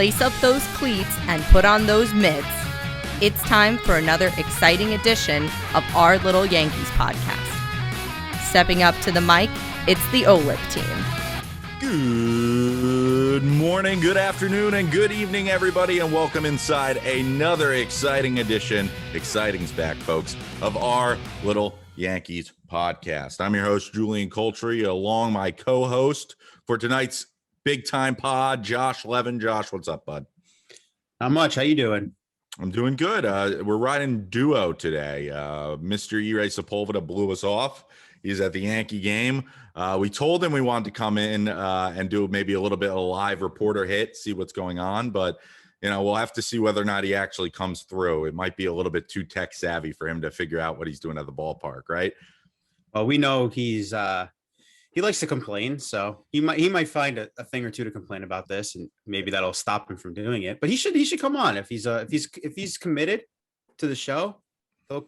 lace up those cleats and put on those mitts. It's time for another exciting edition of our Little Yankees podcast. Stepping up to the mic, it's the OLYP team. Good morning, good afternoon, and good evening, everybody, and welcome inside another exciting edition, exciting's back, folks, of our Little Yankees podcast. I'm your host, Julian Coltree, along my co-host for tonight's big-time pod, Josh Levin. Josh, what's up, bud? Not much. How you doing? I'm doing good. We're riding duo today. Mr. Irae Sepulveda blew us off. He's at the Yankee game. We told him we wanted to come in and do maybe a little bit of a live reporter hit, see what's going on. But, you know, we'll have to see whether or not he actually comes through. It might be a little bit too tech savvy for him to figure out what he's doing at the ballpark, right? Well, we know he likes to complain, so he might find a thing or two to complain about this, and maybe that'll stop him from doing it. But he should come on if he's committed to the show.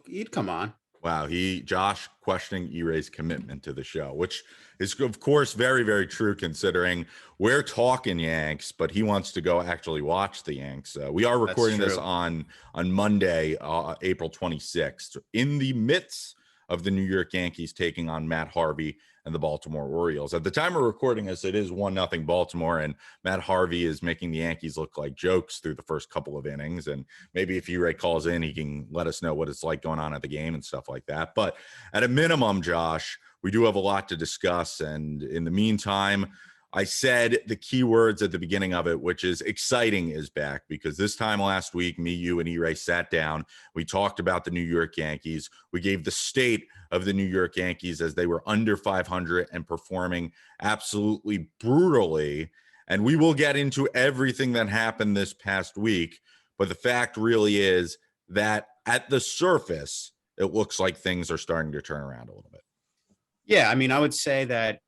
He'd come on. Wow, Josh questioning Irae's commitment to the show, which is of course very, very true considering we're talking Yanks, but he wants to go actually watch the Yanks. We are recording this on Monday, April 26th, in the midst of the New York Yankees taking on Matt Harvey and the Baltimore Orioles. At the time we're recording this, it is 1-0 Baltimore, and Matt Harvey is making the Yankees look like jokes through the first couple of innings. And maybe if Irae calls in, he can let us know what it's like going on at the game and stuff like that. But at a minimum, Josh, we do have a lot to discuss. And in the meantime, I said the key words at the beginning of it, which is exciting is back, because this time last week, me, you, and Irae sat down. We talked about the New York Yankees. We gave the state of the New York Yankees as they were under 500 and performing absolutely brutally. And we will get into everything that happened this past week. But the fact really is that at the surface, it looks like things are starting to turn around a little bit. Yeah, I mean, I would say that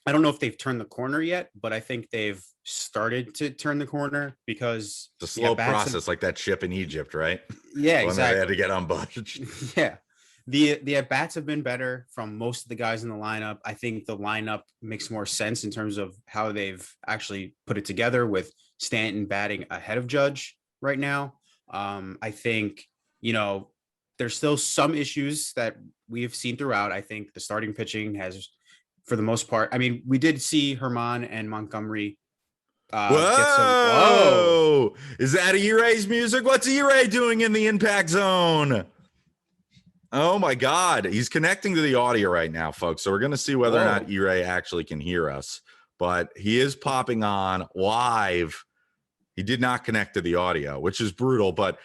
I don't know if they've turned the corner yet, but I think they've started to turn the corner because it's a slow process, like that ship in Egypt, right? Yeah, exactly. They had to get unbudged. Yeah. The at-bats have been better from most of the guys in the lineup. I think the lineup makes more sense in terms of how they've actually put it together, with Stanton batting ahead of Judge right now. I think, there's still some issues that we have seen throughout. I think the starting pitching has, for the most part, I mean, we did see Herman and Montgomery. Whoa! Is that Irae's music? What's Irae doing in the impact zone? Oh my God, he's connecting to the audio right now, folks. So we're going to see whether or not Irae actually can hear us, but he is popping on live. He did not connect to the audio, which is brutal, but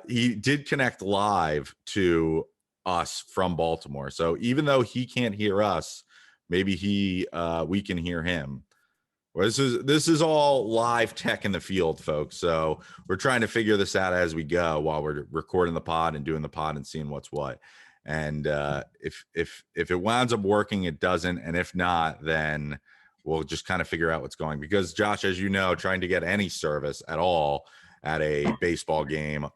he did connect live to us from Baltimore. So even though he can't hear us, maybe we can hear him. Well, this is all live tech in the field, folks. So we're trying to figure this out as we go while we're recording the pod and doing the pod and seeing what's what. And if it winds up working, it doesn't. And if not, then we'll just kind of figure out what's going. Because Josh, as you know, trying to get any service at all at a baseball game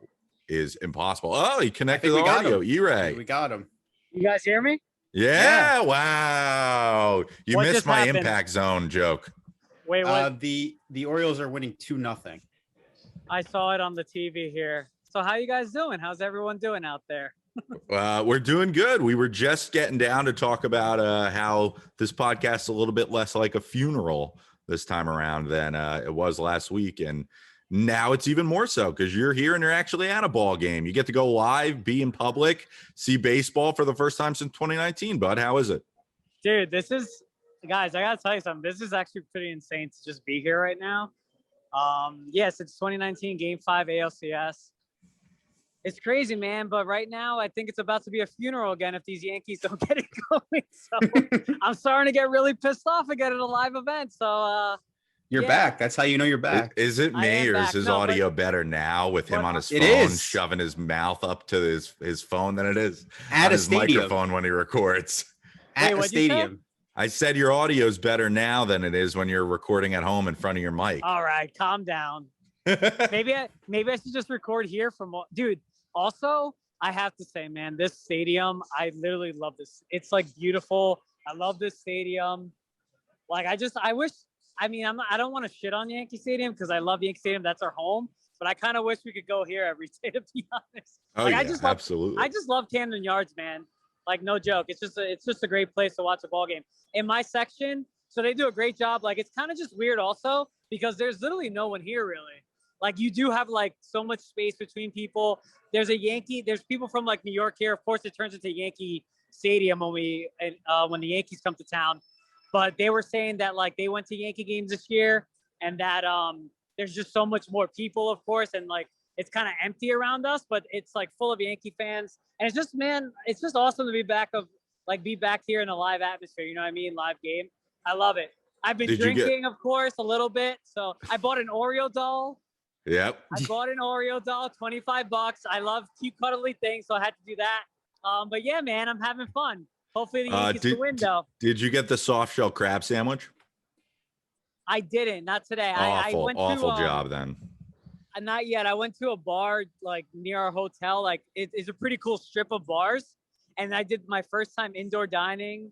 is impossible. Oh, he connected the audio. Irae. We got him. You guys hear me? Yeah. Wow. You What missed just my happened? impact zone joke. Wait, what? The Orioles are winning 2-0. I saw it on the TV here. So how you guys doing? How's everyone doing out there? We're doing good. We were just getting down to talk about how this podcast is a little bit less like a funeral this time around than it was last week. And now it's even more so because you're here and you're actually at a ball game. You get to go live, be in public, see baseball for the first time since 2019. Bud, how is it? Dude, guys, I got to tell you something. This is actually pretty insane to just be here right now. Yes, it's 2019 Game 5 ALCS. It's crazy, man. But right now, I think it's about to be a funeral again if these Yankees don't get it going. So I'm starting to get really pissed off again at a live event. So you're back. That's how you know you're back. Is it me or is his audio better now with him on his phone shoving his mouth up to his phone than it is at his microphone when he records? At a stadium. I said your audio is better now than it is when you're recording at home in front of your mic. All right, calm down. Maybe I should just record here dude. Also, I have to say, man, this stadium, I literally love this. It's like beautiful. I love this stadium. Like, I I mean, I don't want to shit on Yankee Stadium because I love Yankee Stadium. That's our home. But I kind of wish we could go here every day, to be honest. Oh, like, yeah, absolutely. I just love Camden Yards, man. Like, no joke. It's just a great place to watch a ball game. In my section, so they do a great job. Like, it's kind of just weird also because there's literally no one here really. Like, you do have like so much space between people. There's people from like New York here. Of course, it turns into Yankee Stadium when the Yankees come to town. But they were saying that like they went to Yankee games this year and that there's just so much more people, of course, and like it's kind of empty around us, but it's like full of Yankee fans. And it's just, man, it's just awesome to be back here in a live atmosphere. You know what I mean? Live game. I love it. I've been drinking, of course, a little bit. So I bought an Oreo doll. Yep. I bought an Oreo doll, $25. I love cute cuddly things, so I had to do that. But yeah, man, I'm having fun. Hopefully the Yankees can win, though. Did you get the soft shell crab sandwich? I didn't. Not today. Awful job then. Not yet. I went to a bar like near our hotel. Like it's a pretty cool strip of bars, and I did my first time indoor dining.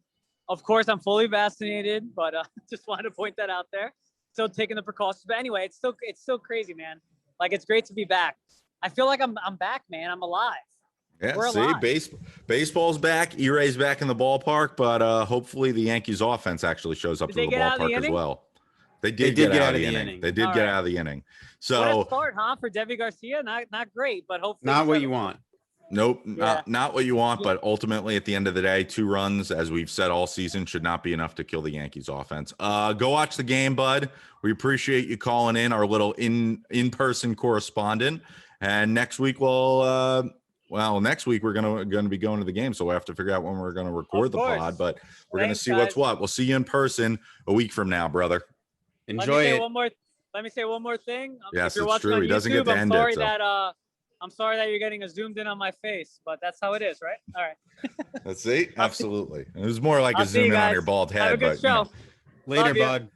Of course, I'm fully vaccinated, but just wanted to point that out there. Still taking the precautions, but anyway, it's still crazy, man. Like it's great to be back. I feel like I'm back, man. I'm alive. Yeah, we're alive. Baseball's back. E-Ray's back in the ballpark, but hopefully the Yankees offense actually shows up to the ballpark as well. They did get out of the inning. They did get out of the inning. So what a start, huh, for Debbie Garcia? Not great, but hopefully not what you want. Nope, not what you want. But ultimately, at the end of the day, 2 runs, as we've said all season, should not be enough to kill the Yankees offense. Go watch the game, bud. We appreciate you calling in, our little in-person correspondent. And next week next week we're gonna be going to the game, so we'll have to figure out when we're gonna record the pod. But we're gonna see what's what. We'll see you in person a week from now, brother. Enjoy it. Let me say one more thing. Yes, it's true. He doesn't get to end it. So. I'm sorry that you're getting a zoomed in on my face, but that's how it is, right? All right. Let's see. Absolutely. It was more like a zoom in on your bald head. Have a good show. Later, bud.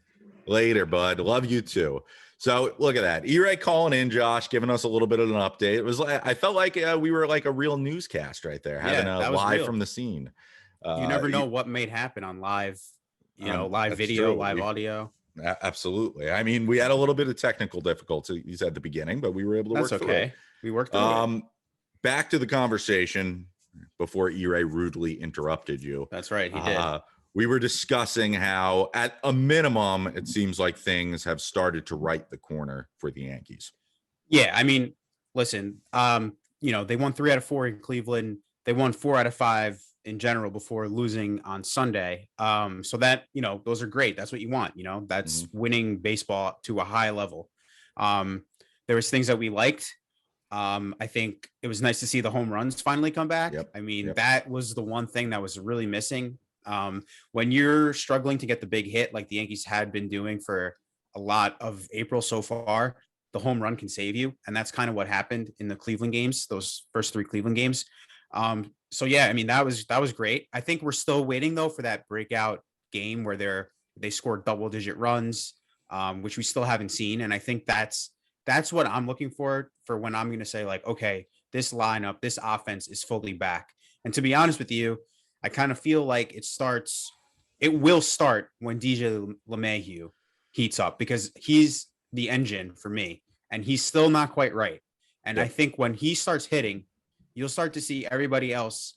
Later, bud. Love you too. So look at that. E-Ray calling in, Josh, giving us a little bit of an update. It was like, I felt like we were like a real newscast right there, having a live from the scene. You never know what may happen on live, live video, live audio. Absolutely. I mean, we had a little bit of technical difficulties at the beginning, but we were able to work through it. We worked through it. Back to the conversation before E-Ray rudely interrupted you. That's right. He did. We were discussing how, at a minimum, it seems like things have started to right the corner for the Yankees. Yeah. I mean, listen, they won 3 out of 4 in Cleveland. They won 4 out of 5 in general before losing on Sunday. So that, those are great. That's what you want. That's winning baseball to a high level. There was things that we liked. I think it was nice to see the home runs finally come back. Yep. I mean, that was the one thing that was really missing. When you're struggling to get the big hit, like the Yankees had been doing for a lot of April so far, the home run can save you. And that's kind of what happened in the Cleveland games, those first 3 Cleveland games. So yeah, I mean, that was great. I think we're still waiting though for that breakout game where they scored double-digit runs, which we still haven't seen. And I think that's what I'm looking for when I'm going to say like, okay, this lineup, this offense is fully back. And to be honest with you, I kind of feel like it will start when DJ LeMahieu heats up, because he's the engine for me and he's still not quite right. And I think when he starts hitting, you'll start to see everybody else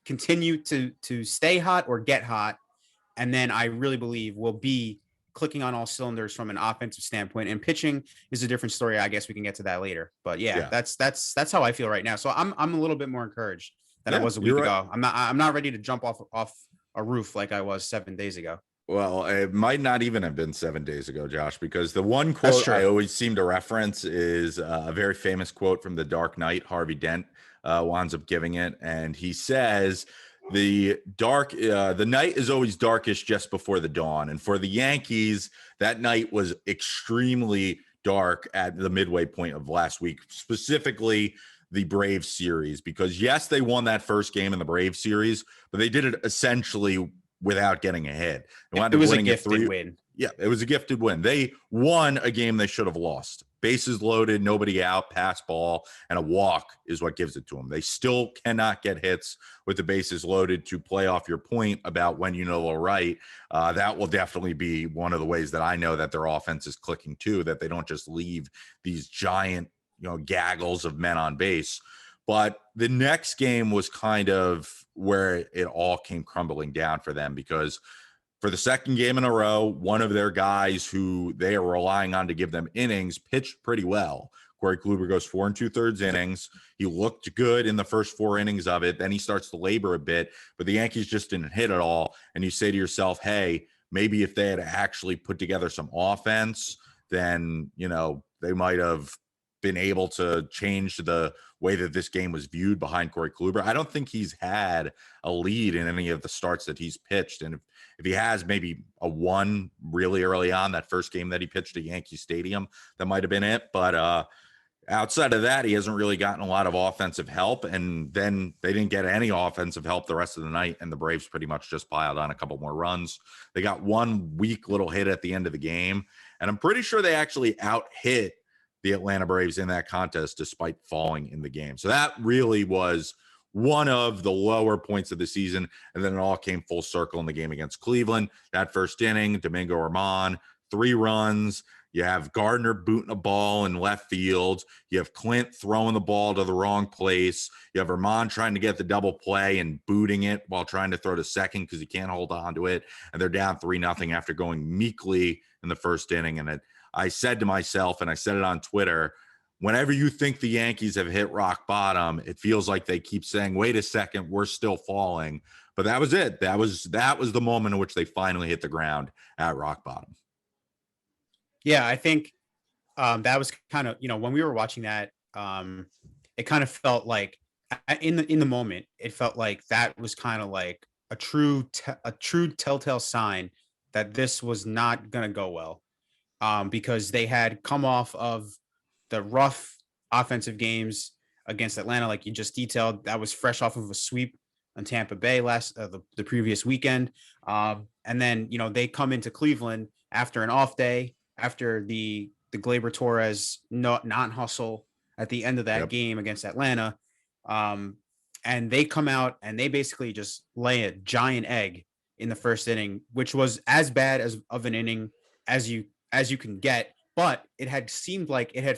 continue to stay hot or get hot. And then I really believe we'll be clicking on all cylinders from an offensive standpoint, and pitching is a different story. I guess we can get to that later, but yeah. That's how I feel right now. So I'm a little bit more encouraged than I was a week ago. I'm not ready to jump off a roof like I was 7 days ago. Well, it might not even have been 7 days ago, Josh, because the one quote I always seem to reference is a very famous quote from The Dark Knight. Harvey Dent winds up giving it, and he says, the night is always darkest just before the dawn. And for the Yankees, that night was extremely dark at the midway point of last week, specifically the Braves series, because yes, they won that first game in the Braves series, but they did it essentially without getting ahead. It was a gifted win. Yeah, it was a gifted win. They won a game they should have lost. Bases loaded, nobody out, pass ball, and a walk is what gives it to them. They still cannot get hits with the bases loaded. To play off your point about when you know they're right, that will definitely be one of the ways that I know that their offense is clicking too, that they don't just leave these giant, gaggles of men on base. But the next game was kind of where it all came crumbling down for them, because for the second game in a row, one of their guys who they are relying on to give them innings pitched pretty well. Corey Kluber goes 4 2/3 innings. He looked good in the first 4 innings of it. Then he starts to labor a bit, but the Yankees just didn't hit at all. And you say to yourself, hey, maybe if they had actually put together some offense, then, they might have been able to change the way that this game was viewed behind Corey Kluber. I don't think he's had a lead in any of the starts that he's pitched. And if he has maybe a 1 really early on, that first game that he pitched at Yankee Stadium, that might have been it. But outside of that, he hasn't really gotten a lot of offensive help. And then they didn't get any offensive help the rest of the night, and the Braves pretty much just piled on a couple more runs. They got one weak little hit at the end of the game, and I'm pretty sure they actually out-hit the Atlanta Braves in that contest despite falling in the game. So that really was one of the lower points of the season. And then it all came full circle in the game against Cleveland. That first inning, Domingo Germán, 3 runs. You have Gardner booting a ball in left field. You have Clint throwing the ball to the wrong place. You have Germán trying to get the double play and booting it while trying to throw to second because he can't hold on to it. And they're down 3-0 after going meekly in the first inning. And I said to myself, and I said it on Twitter, whenever you think the Yankees have hit rock bottom, it feels like they keep saying, wait a second, we're still falling. But that was it. That was the moment in which they finally hit the ground at rock bottom. Yeah, I think that was kind of, when we were watching that, it kind of felt like in the moment, it felt like that was kind of like a true telltale sign that this was not going to go well. Because they had come off of the rough offensive games against Atlanta, like you just detailed. That was fresh off of a sweep on Tampa Bay the previous weekend. And then, they come into Cleveland after an off day, after the Gleyber Torres non-hustle at the end of that game against Atlanta. And they come out and they basically just lay a giant egg in the first inning, which was as bad of an inning as you can get, but it had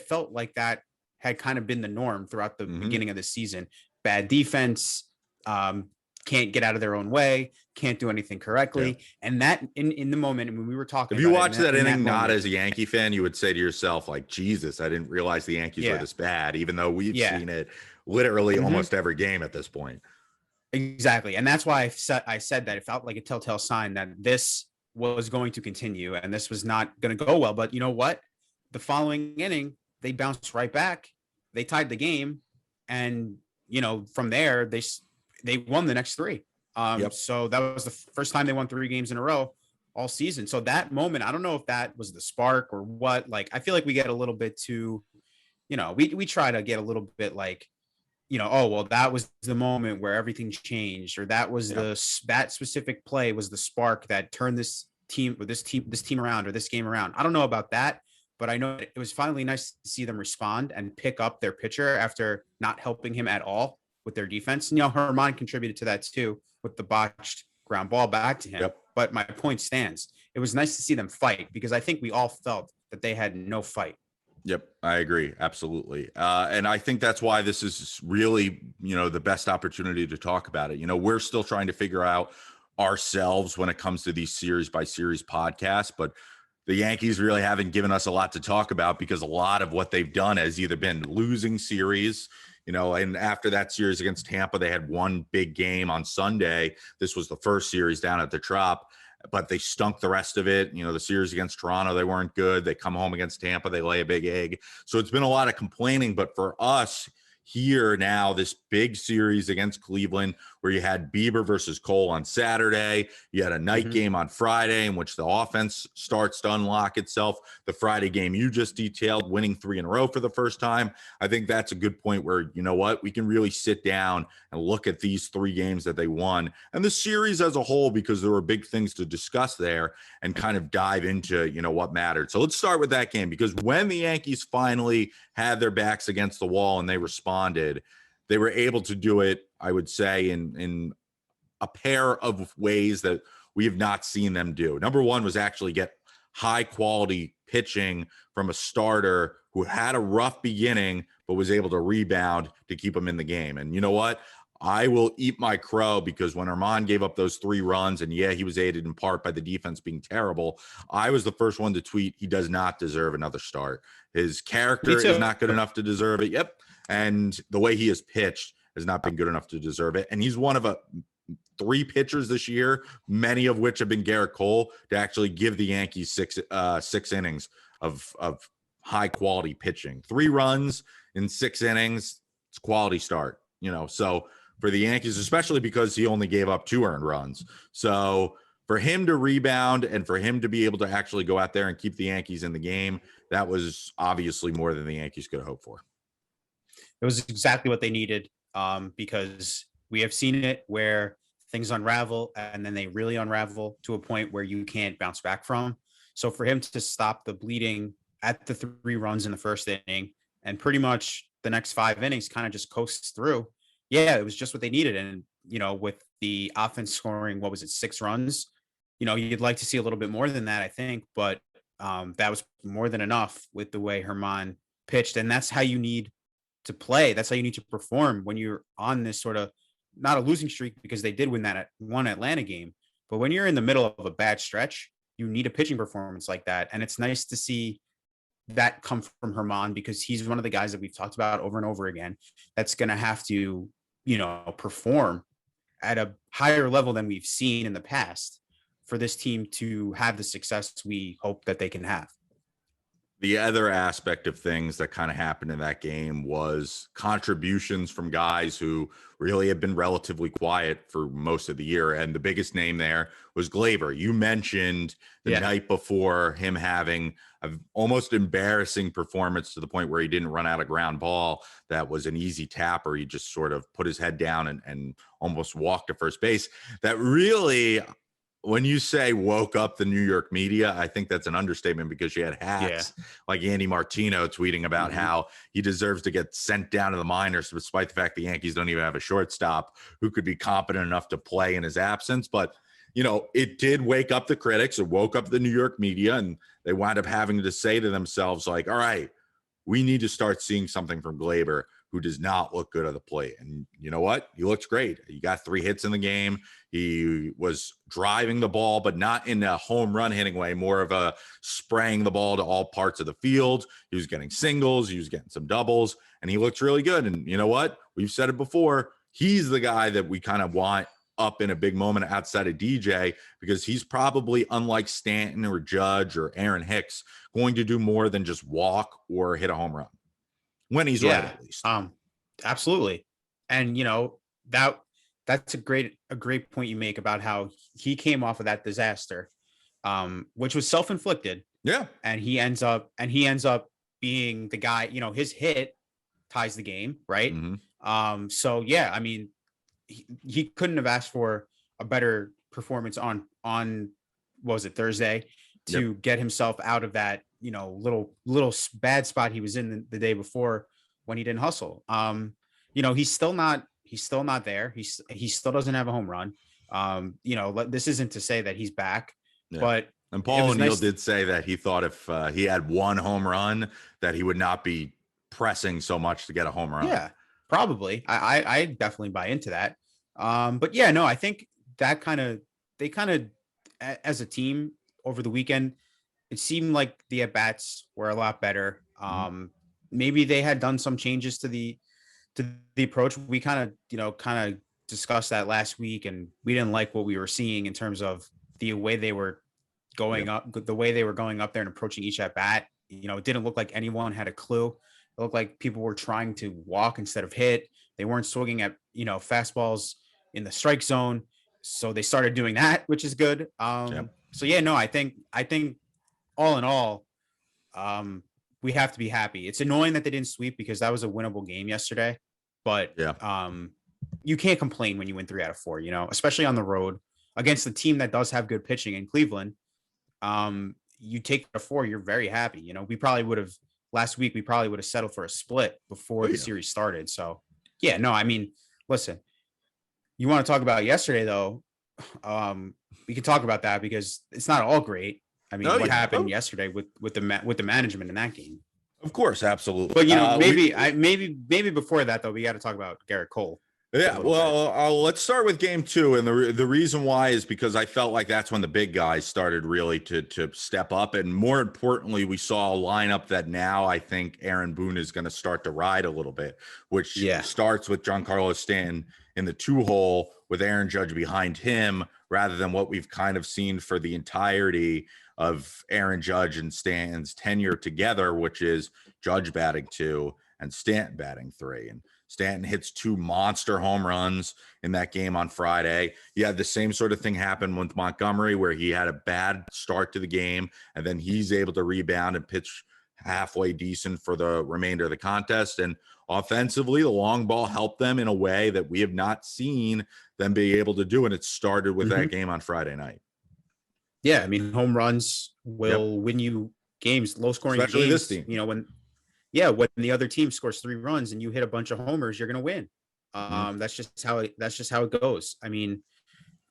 felt like that had kind of been the norm throughout the beginning of the season. Bad defense, can't get out of their own way, can't do anything correctly. Yeah. And that in the moment when we were talking, if you watch that inning not as a Yankee fan, you would say to yourself, like, Jesus, I didn't realize the Yankees were this bad, even though we've seen it literally almost every game at this point. Exactly. And that's why I said that it felt like a telltale sign that this was going to continue and this was not going to go well. But you know what? The following inning, they bounced right back. They tied the game. And, from there, they won the next 3. So that was the first time they won 3 games in a row all season. So that moment, I don't know if that was the spark or what. Like, I feel like we get a little bit too, we try to get a little bit like, oh, well, that was the moment where everything changed, or that was that specific play was the spark that turned this team around, or this game around. I don't know about that, but I know it was finally nice to see them respond and pick up their pitcher after not helping him at all with their defense. And, Germán contributed to that too with the botched ground ball back to him. Yep. But my point stands. It was nice to see them fight, because I think we all felt that they had no fight. Yep, I agree. Absolutely. And I think that's why this is really, the best opportunity to talk about it. We're still trying to figure out ourselves when it comes to these series by series podcasts, but the Yankees really haven't given us a lot to talk about, because a lot of what they've done has either been losing series, and after that series against Tampa, they had one big game on Sunday. This was the first series down at the Trop, but they stunk the rest of it. The series against Toronto, they weren't good. They come home against Tampa, they lay a big egg. So it's been a lot of complaining, but for us here now, this big series against Cleveland, where you had Bieber versus Cole on Saturday. You had a night game on Friday in which the offense starts to unlock itself. The Friday game you just detailed, winning 3 in a row for the first time. I think that's a good point where, you know what, we can really sit down and look at these 3 games that they won and the series as a whole, because there were big things to discuss there and kind of dive into, you know, what mattered. So let's start with that game, because when the Yankees finally had their backs against the wall and they responded, they were able to do it, I would say, in a pair of ways that we have not seen them do. Number one was actually get high quality pitching from a starter who had a rough beginning, but was able to rebound to keep him in the game. And you know what? I will eat my crow, because when Armand gave up those 3 runs, and yeah, he was aided in part by the defense being terrible, I was the first one to tweet, he does not deserve another start. His character is not good enough to deserve it. Yep. And the way he has pitched has not been good enough to deserve it. And he's one of 3 pitchers this year, many of which have been Garrett Cole, to actually give the Yankees 6 innings of high quality pitching. 3 runs in 6 innings. It's a quality start, you know, so for the Yankees, especially because he only gave up 2 earned runs. So for him to rebound and for him to be able to actually go out there and keep the Yankees in the game, that was obviously more than the Yankees could hope for. It was exactly what they needed, because we have seen it where things unravel and then they really unravel to a point where you can't bounce back from. So for him to stop the bleeding at the 3 runs in the first inning and pretty much the next 5 innings kind of just coasts through, yeah, it was just what they needed. And, you know, with the offense scoring, what was it, 6 runs? You know, you'd like to see a little bit more than that, I think, but that was more than enough with the way Herman pitched. And that's how you need to play. That's how you need to perform when you're on this sort of, not a losing streak, because they did win that at one Atlanta game, but when you're in the middle of a bad stretch, you need a pitching performance like that. And it's nice to see that come from Herman, because he's one of the guys that we've talked about over and over again that's going to have to, you know, perform at a higher level than we've seen in the past for this team to have the success we hope that they can have. The other aspect of things that kind of happened in that game was contributions from guys who really have been relatively quiet for most of the year. And the biggest name there was Gleyber. You mentioned the night before him having an almost embarrassing performance to the point where he didn't run out a ground ball that was an easy tapper. He just sort of put his head down and almost walked to first base. That really, when you say woke up the New York media, I think that's an understatement, because you had hacks like Andy Martino tweeting about how he deserves to get sent down to the minors, despite the fact the Yankees don't even have a shortstop who could be competent enough to play in his absence. But, you know, it did wake up the critics. It woke up the New York media, and they wound up having to say to themselves, like, all right, we need to start seeing something from Gleyber, who does not look good at the plate. And you know what? He looks great. He got 3 hits in the game. He was driving the ball, but not in a home run hitting way, more of a spraying the ball to all parts of the field. He was getting singles. He was getting some doubles, and he looks really good. And you know what? We've said it before. He's the guy that we kind of want up in a big moment outside of DJ, because he's probably, unlike Stanton or Judge or Aaron Hicks, going to do more than just walk or hit a home run when he's right, at least. Absolutely. And, you know, that's a great point you make about how he came off of that disaster, which was self-inflicted. Yeah. And he ends up being the guy, you know, his hit ties the game. Right. So, yeah, I mean, he couldn't have asked for a better performance on what was it, Thursday, to get himself out of that, you know, little bad spot he was in the day before when he didn't hustle. You know, he's still not there. He still doesn't have a home run. You know, this isn't to say that he's back, but and Paul O'Neill did say that he thought if he had 1 home run that he would not be pressing so much to get a home run. Yeah, probably. I definitely buy into that. But yeah, no, I think that they as a team over the weekend, it seemed like the at-bats were a lot better. Maybe they had done some changes to the approach. We kind of discussed that last week, and we didn't like what we were seeing in terms of the way they were going up there and approaching each at bat. You know, it didn't look like anyone had a clue. It looked like people were trying to walk instead of hit. They weren't swinging at, you know, fastballs, in the strike zone. So they started doing that, which is good. So yeah, no, I think all in all, we have to be happy. It's annoying that they didn't sweep because that was a winnable game yesterday, but you can't complain when you win 3 out of 4, especially on the road against the team that does have good pitching in Cleveland. You take a 4, you're very happy. We probably would have last week. We probably would have settled for a split before the series started. So yeah, no, I mean, listen, you want to talk about yesterday though. We can talk about that because it's not all great. I mean, what happened yesterday with the management in that game? Of course, absolutely. But maybe before that though, we got to talk about Garrett Cole. Yeah, well, let's start with game 2, and the reason why is because I felt like that's when the big guys started really to step up, and more importantly, we saw a lineup that now I think Aaron Boone is going to start to ride a little bit, which starts with Giancarlo Stanton in the 2-hole with Aaron Judge behind him, rather than what we've kind of seen for the entirety of Aaron Judge and Stanton's tenure together, which is Judge batting 2 and Stanton batting 3. And Stanton hits 2 monster home runs in that game on Friday. You had the same sort of thing happen with Montgomery, where he had a bad start to the game, and then he's able to rebound and pitch halfway decent for the remainder of the contest. And offensively, the long ball helped them in a way that we have not seen them be able to do. And it started with that game on Friday night. Yeah, I mean, home runs will win you games, low-scoring games. Especially this team. When the other team scores 3 runs and you hit a bunch of homers, you're going to win. That's just how it goes. I mean,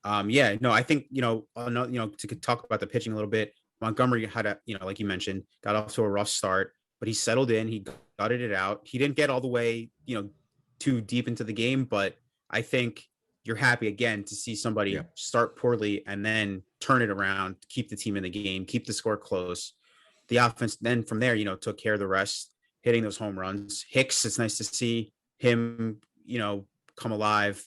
I think, to talk about the pitching a little bit, Montgomery had like you mentioned, got off to a rough start, but he settled in, he gutted it out. He didn't get all the way, too deep into the game, but I think you're happy again to see somebody start poorly and then turn it around, keep the team in the game, keep the score close. The offense then from there, took care of the rest, hitting those home runs. Hicks, it's nice to see him, come alive.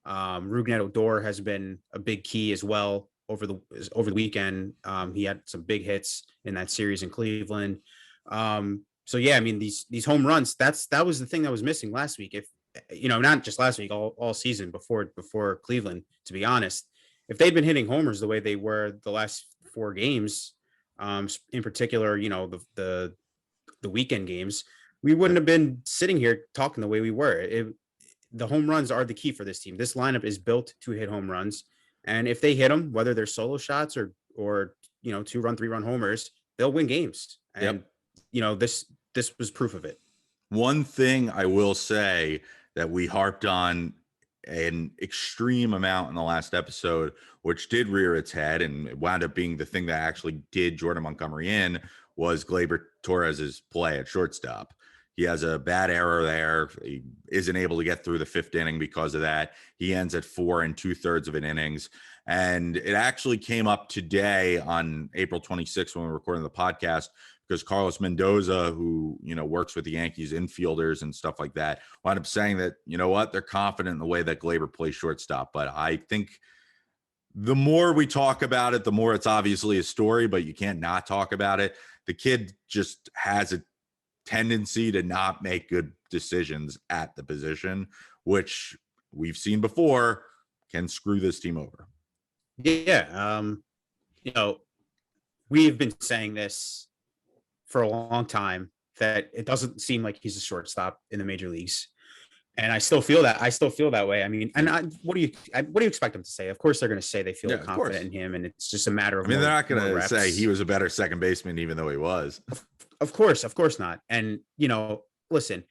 Rougned Odor has been a big key as well over the weekend. He had some big hits in that series in Cleveland. So yeah, I mean, these home runs, that was the thing that was missing last week. If not just last week, all season before Cleveland, to be honest, if they'd been hitting homers the way they were the last 4 games, in particular, the weekend games, we wouldn't have been sitting here talking the way we were. The home runs are the key for this team. This lineup is built to hit home runs. And if they hit them, whether they're solo shots or 2-run, 3-run homers, they'll win games. And, this was proof of it. One thing I will say that we harped on an extreme amount in the last episode, which did rear its head and it wound up being the thing that actually did Jordan Montgomery in, was Gleyber Torres's play at shortstop. He has a bad error there. He isn't able to get through the 5th inning because of that. He ends at 4 2/3 of an innings. And it actually came up today on April 26th when we were recording the podcast, because Carlos Mendoza, who, works with the Yankees infielders and stuff like that, wound up saying that, they're confident in the way that Gleyber plays shortstop. But I think the more we talk about it, the more it's obviously a story, but you can't not talk about it. The kid just has a tendency to not make good decisions at the position, which we've seen before can screw this team over. Yeah. We've been saying this for a long time, that it doesn't seem like he's a shortstop in the major leagues. And I still feel that way. I mean, and what do you expect them to say? Of course, they're going to say they feel confident in him, and it's just a matter of. They're not going to say he was a better second baseman, even though he was. Of course not. And listen,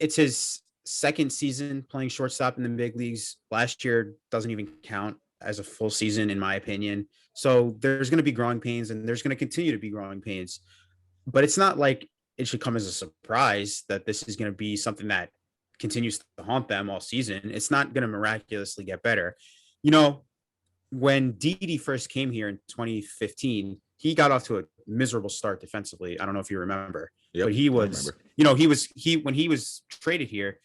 it's his 2nd season playing shortstop in the big leagues. Last year doesn't even count as a full season, in my opinion. So there's going to be growing pains, and there's going to continue to be growing pains. But it's not like it should come as a surprise that this is going to be something that continues to haunt them all season. It's not going to miraculously get better. When Didi first came here in 2015, he got off to a miserable start defensively. I don't know if you remember, but he was, when he was traded here,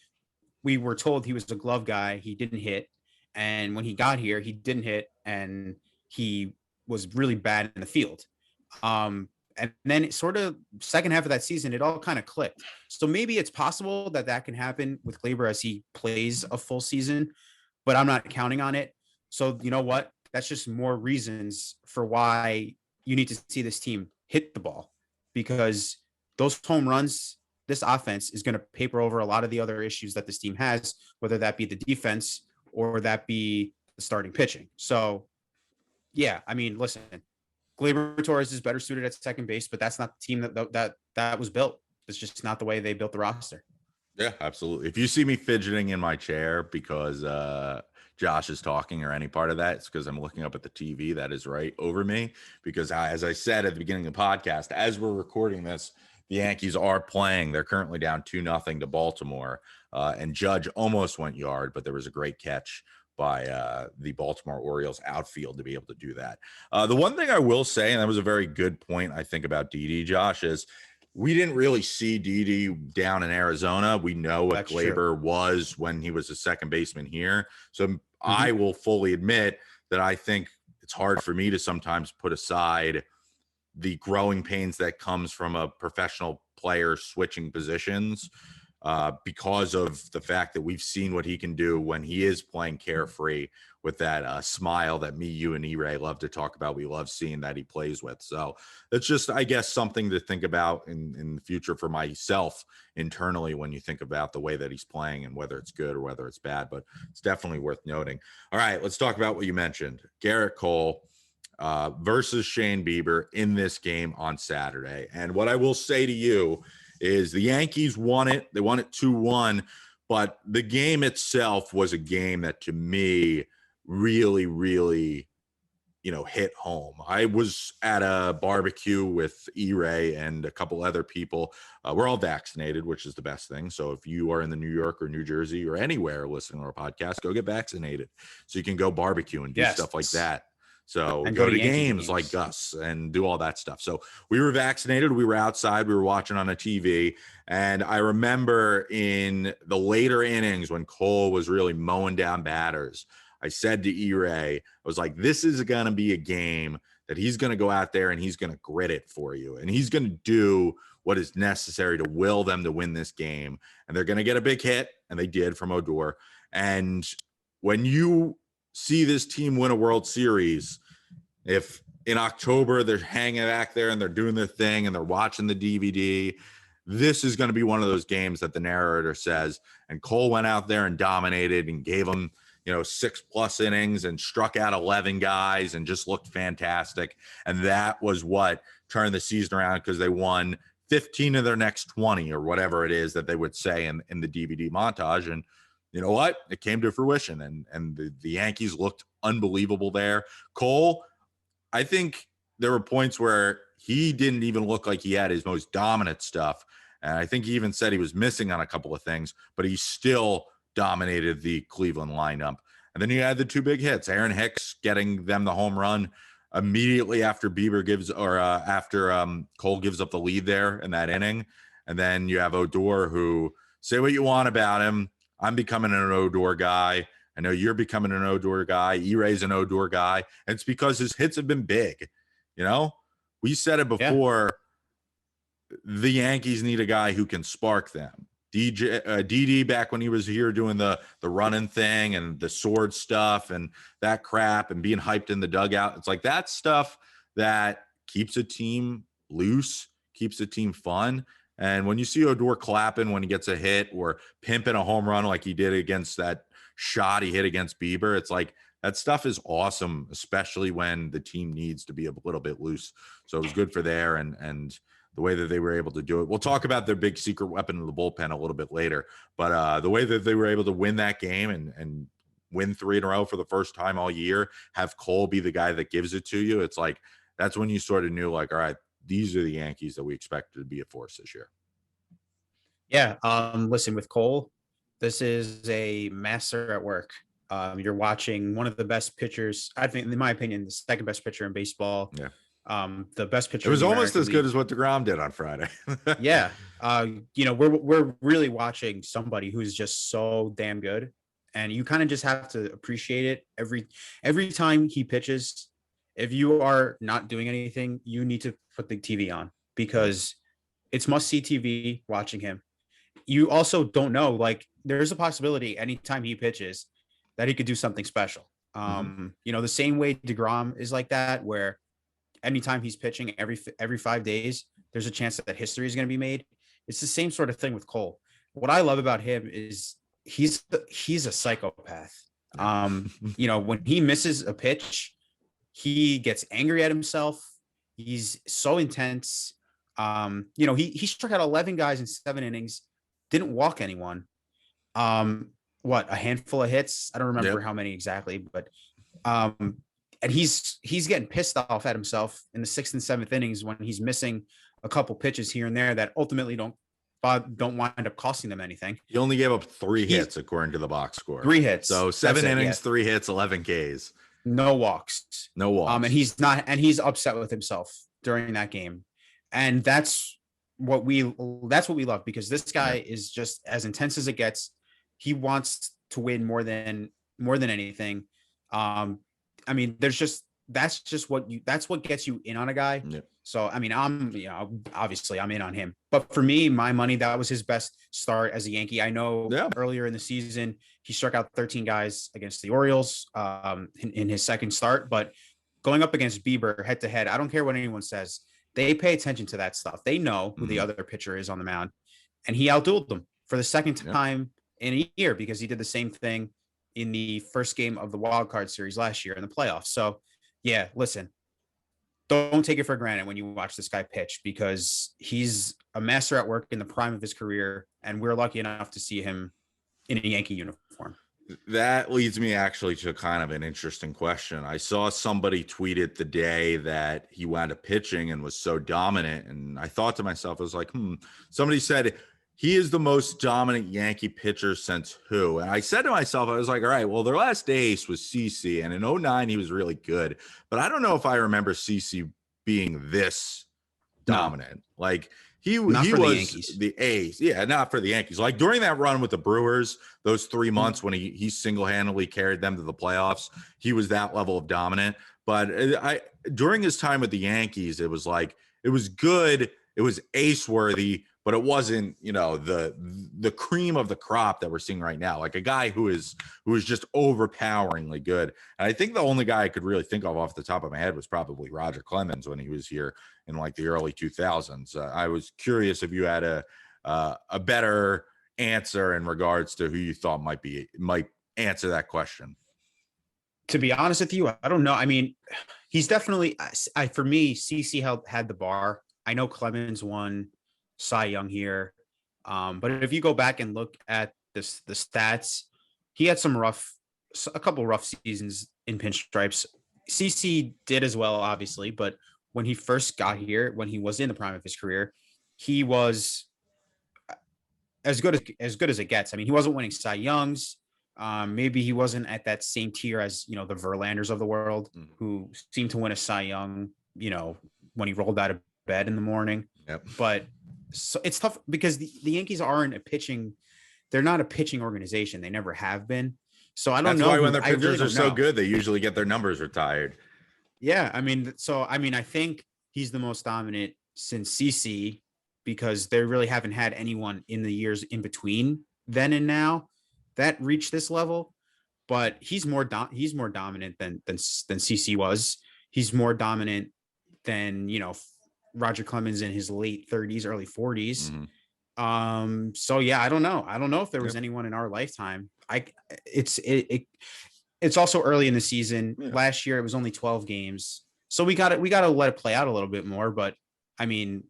we were told he was a glove guy. He didn't hit. And when he got here, he didn't hit, and he was really bad in the field. And then sort of second half of that season, it all kind of clicked. So maybe it's possible that can happen with Gleyber as he plays a full season. but I'm not counting on it. So you know what? That's just more reasons for why you need to see this team hit the ball, because those home runs, this offense is going to paper over a lot of the other issues that this team has, whether that be the defense or that be the starting pitching. So, yeah, I mean, listen, Gleyber Torres is better suited at second base, but that's not the team that was built. It's just not the way they built the roster. Yeah, absolutely. If you see me fidgeting in my chair because Josh is talking or any part of that, it's because I'm looking up at the TV that is right over me. Because as I said at the beginning of the podcast, as we're recording this, the Yankees are playing. They're currently down 2-0 to Baltimore. And Judge almost went yard, but there was a great catch by the Baltimore Orioles outfield to be able to do that. The one thing I will say, and that was a very good point, I think, about Didi, Josh, is we didn't really see Didi down in Arizona. We know what Gleyber was when he was a second baseman here. So I will fully admit that I think it's hard for me to sometimes put aside the growing pains that comes from a professional player switching positions because of the fact that we've seen what he can do when he is playing carefree with that smile that me, you, and E-Ray love to talk about. We love seeing that he plays with. So that's just, I guess, something to think about in the future for myself internally when you think about the way that he's playing and whether it's good or whether it's bad. But it's definitely worth noting. All right, let's talk about what you mentioned. Garrett Cole versus Shane Bieber in this game on Saturday. And what I will say to you is the Yankees won it. They won it 2-1, but the game itself was a game that to me really, really, hit home. I was at a barbecue with E-Ray and a couple other people. We're all vaccinated, which is the best thing. So if you are in the New York or New Jersey or anywhere listening to our podcast, go get vaccinated so you can go barbecue and do stuff like that. So and go to games like Gus and do all that stuff. So we were vaccinated. We were outside. We were watching on a TV. And I remember in the later innings when Cole was really mowing down batters, I said to E-Ray, I was like, this is going to be a game that he's going to go out there and he's going to grit it for you. And he's going to do what is necessary to will them to win this game. And they're going to get a big hit. And they did from Odor. And when you see this team win a World Series, if in October they're hanging back there and they're doing their thing and they're watching the DVD, this is going to be one of those games that the narrator says, and Cole went out there and dominated and gave them, 6+ innings and struck out 11 guys and just looked fantastic. And that was what turned the season around, because they won 15 of their next 20 or whatever it is that they would say in the DVD montage. And you know what? It came to fruition, and the Yankees looked unbelievable there. Cole, I think there were points where he didn't even look like he had his most dominant stuff. And I think he even said he was missing on a couple of things, but he still dominated the Cleveland lineup. And then you had the two big hits, Aaron Hicks getting them the home run immediately after Cole gives up the lead there in that inning. And then you have Odor, who, say what you want about him, I'm becoming an Odor guy. I know you're becoming an Odor guy. E-Ray's an Odor guy. And it's because his hits have been big. We said it before. Yeah. The Yankees need a guy who can spark them. DD back when he was here doing the running thing and the sword stuff and that crap and being hyped in the dugout. It's like that stuff that keeps a team loose, keeps a team fun. And when you see Odor clapping when he gets a hit or pimping a home run like he did against that shot he hit against Bieber, it's like that stuff is awesome, especially when the team needs to be a little bit loose. So it was good for there and the way that they were able to do it. We'll talk about their big secret weapon in the bullpen a little bit later. But the way that they were able to win that game and win 3 in a row for the first time all year, have Cole be the guy that gives it to you, it's like that's when you sort of knew, like, all right, these are the Yankees that we expected to be a force this year. Yeah. Listen, with Cole, this is a master at work. You're watching one of the best pitchers, I think, in my opinion, the second best pitcher in baseball. Yeah. The best pitcher. It was almost as good as what DeGrom did on Friday. Yeah. We're really watching somebody who's just so damn good. And you kind of just have to appreciate it every time he pitches. If you are not doing anything, you need to put the TV on, because it's must-see TV watching him. You also don't know, like, there's a possibility anytime he pitches, that he could do something special. You know, the same way DeGrom is like that, where anytime he's pitching every 5 days, there's a chance that history is going to be made. It's the same sort of thing with Cole. What I love about him is he's a psychopath. You know, when he misses a pitch, he gets angry at himself. He's so intense. You know, he struck out 11 guys in 7 innings, didn't walk anyone. What, a handful of hits? I don't remember how many exactly, but and he's getting pissed off at himself in the 6th and 7th innings when he's missing a couple pitches here and there that ultimately don't wind up costing them anything. He only gave up 3 hits according to the box score. 3 hits. So 7 innings, 3 hits, 11 Ks. No walks. No walks. And he's upset with himself during that game. And that's what we love, because this guy is just as intense as it gets. He wants to win more than anything. I mean, that's what gets you in on a guy. Yeah. So, I mean, obviously I'm in on him, but for me, my money, that was his best start as a Yankee. I know earlier in the season, he struck out 13 guys against the Orioles in his second start, but going up against Bieber head to head, I don't care what anyone says. They pay attention to that stuff. They know who the other pitcher is on the mound, and he outdueled them for the second time in a year, because he did the same thing in the first game of the wild card series last year in the playoffs. So yeah, listen, don't take it for granted when you watch this guy pitch, because he's a master at work in the prime of his career. And we're lucky enough to see him in a Yankee uniform. That leads me actually to kind of an interesting question. I saw somebody tweet it the day that he wound up pitching and was so dominant. And I thought to myself, I was like, somebody said, he is the most dominant Yankee pitcher since who? And I said to myself, I was like, all right, well, their last ace was CC, and in 2009, he was really good. But I don't know if I remember CC being this dominant. Like, he was the ace. Yeah, not for the Yankees. Like, during that run with the Brewers, those 3 months when he single-handedly carried them to the playoffs, he was that level of dominant. But during his time with the Yankees, it was like, it was good. It was ace-worthy, but it wasn't, you know, the cream of the crop that we're seeing right now. Like a guy who is just overpoweringly good. And I think the only guy I could really think of off the top of my head was probably Roger Clemens when he was here in like the early 2000s. I was curious if you had a better answer in regards to who you thought might answer that question. To be honest with you, I don't know. I mean, he's definitely, for me, CC had the bar. I know Clemens won Cy Young here. But if you go back and look at the stats, he had a couple rough seasons in pinstripes. CC did as well, obviously, but when he first got here, when he was in the prime of his career, he was as good as it gets. I mean, he wasn't winning Cy Youngs. Maybe he wasn't at that same tier as, you know, the Verlanders of the world, who seemed to win a Cy Young, you know, when he rolled out of bed in the morning. But so it's tough because the Yankees aren't they're not a pitching organization. They never have been. So I don't know. That's why when their pitchers are so good, they usually get their numbers retired. Yeah. I mean, I think he's the most dominant since CC, because they really haven't had anyone in the years in between then and now that reached this level. But he's more dominant than CC was. He's more dominant than, you know, Roger Clemens in his late 30s, early 40s. So yeah, I don't know if there was anyone in our lifetime. It's also early in the season. Last year it was only 12 games, so we got to let it play out a little bit more. But I mean,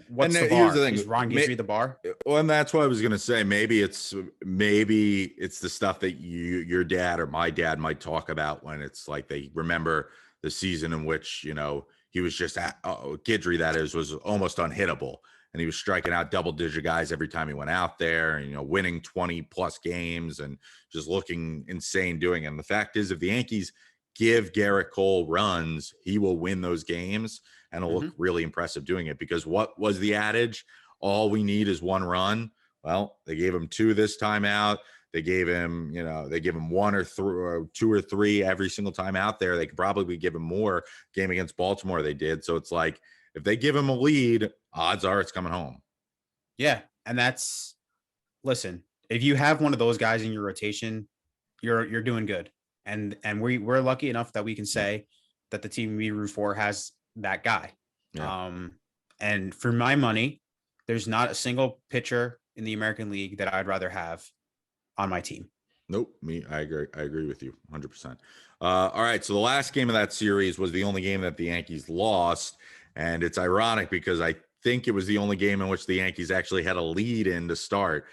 what's the bar? Here's the thing. Is Ron Guidry the bar? Well, and that's what I was gonna say. Maybe it's the stuff that your dad or my dad might talk about when it's like they remember the season in which, you know, he was just Guidry, that is, was almost unhittable, and he was striking out double-digit guys every time he went out there, and, you know, winning 20-plus games and just looking insane doing it. And the fact is, if the Yankees give Garrett Cole runs, he will win those games, and it'll look really impressive doing it. Because what was the adage? All we need is one run. Well, they gave him 2 this time out. They gave him, you know, 1 or 2 or 3 every single time out there. They could probably give him more. Game against Baltimore, they did. So it's like, if they give him a lead, odds are it's coming home. Yeah. And listen, if you have one of those guys in your rotation, you're doing good. And we're lucky enough that we can say that the team we root for has that guy. Yeah. And for my money, there's not a single pitcher in the American League that I'd rather have on my team. Nope. I agree with you 100%. All right. So the last game of that series was the only game that the Yankees lost. And it's ironic because I think it was the only game in which the Yankees actually had a lead in to start,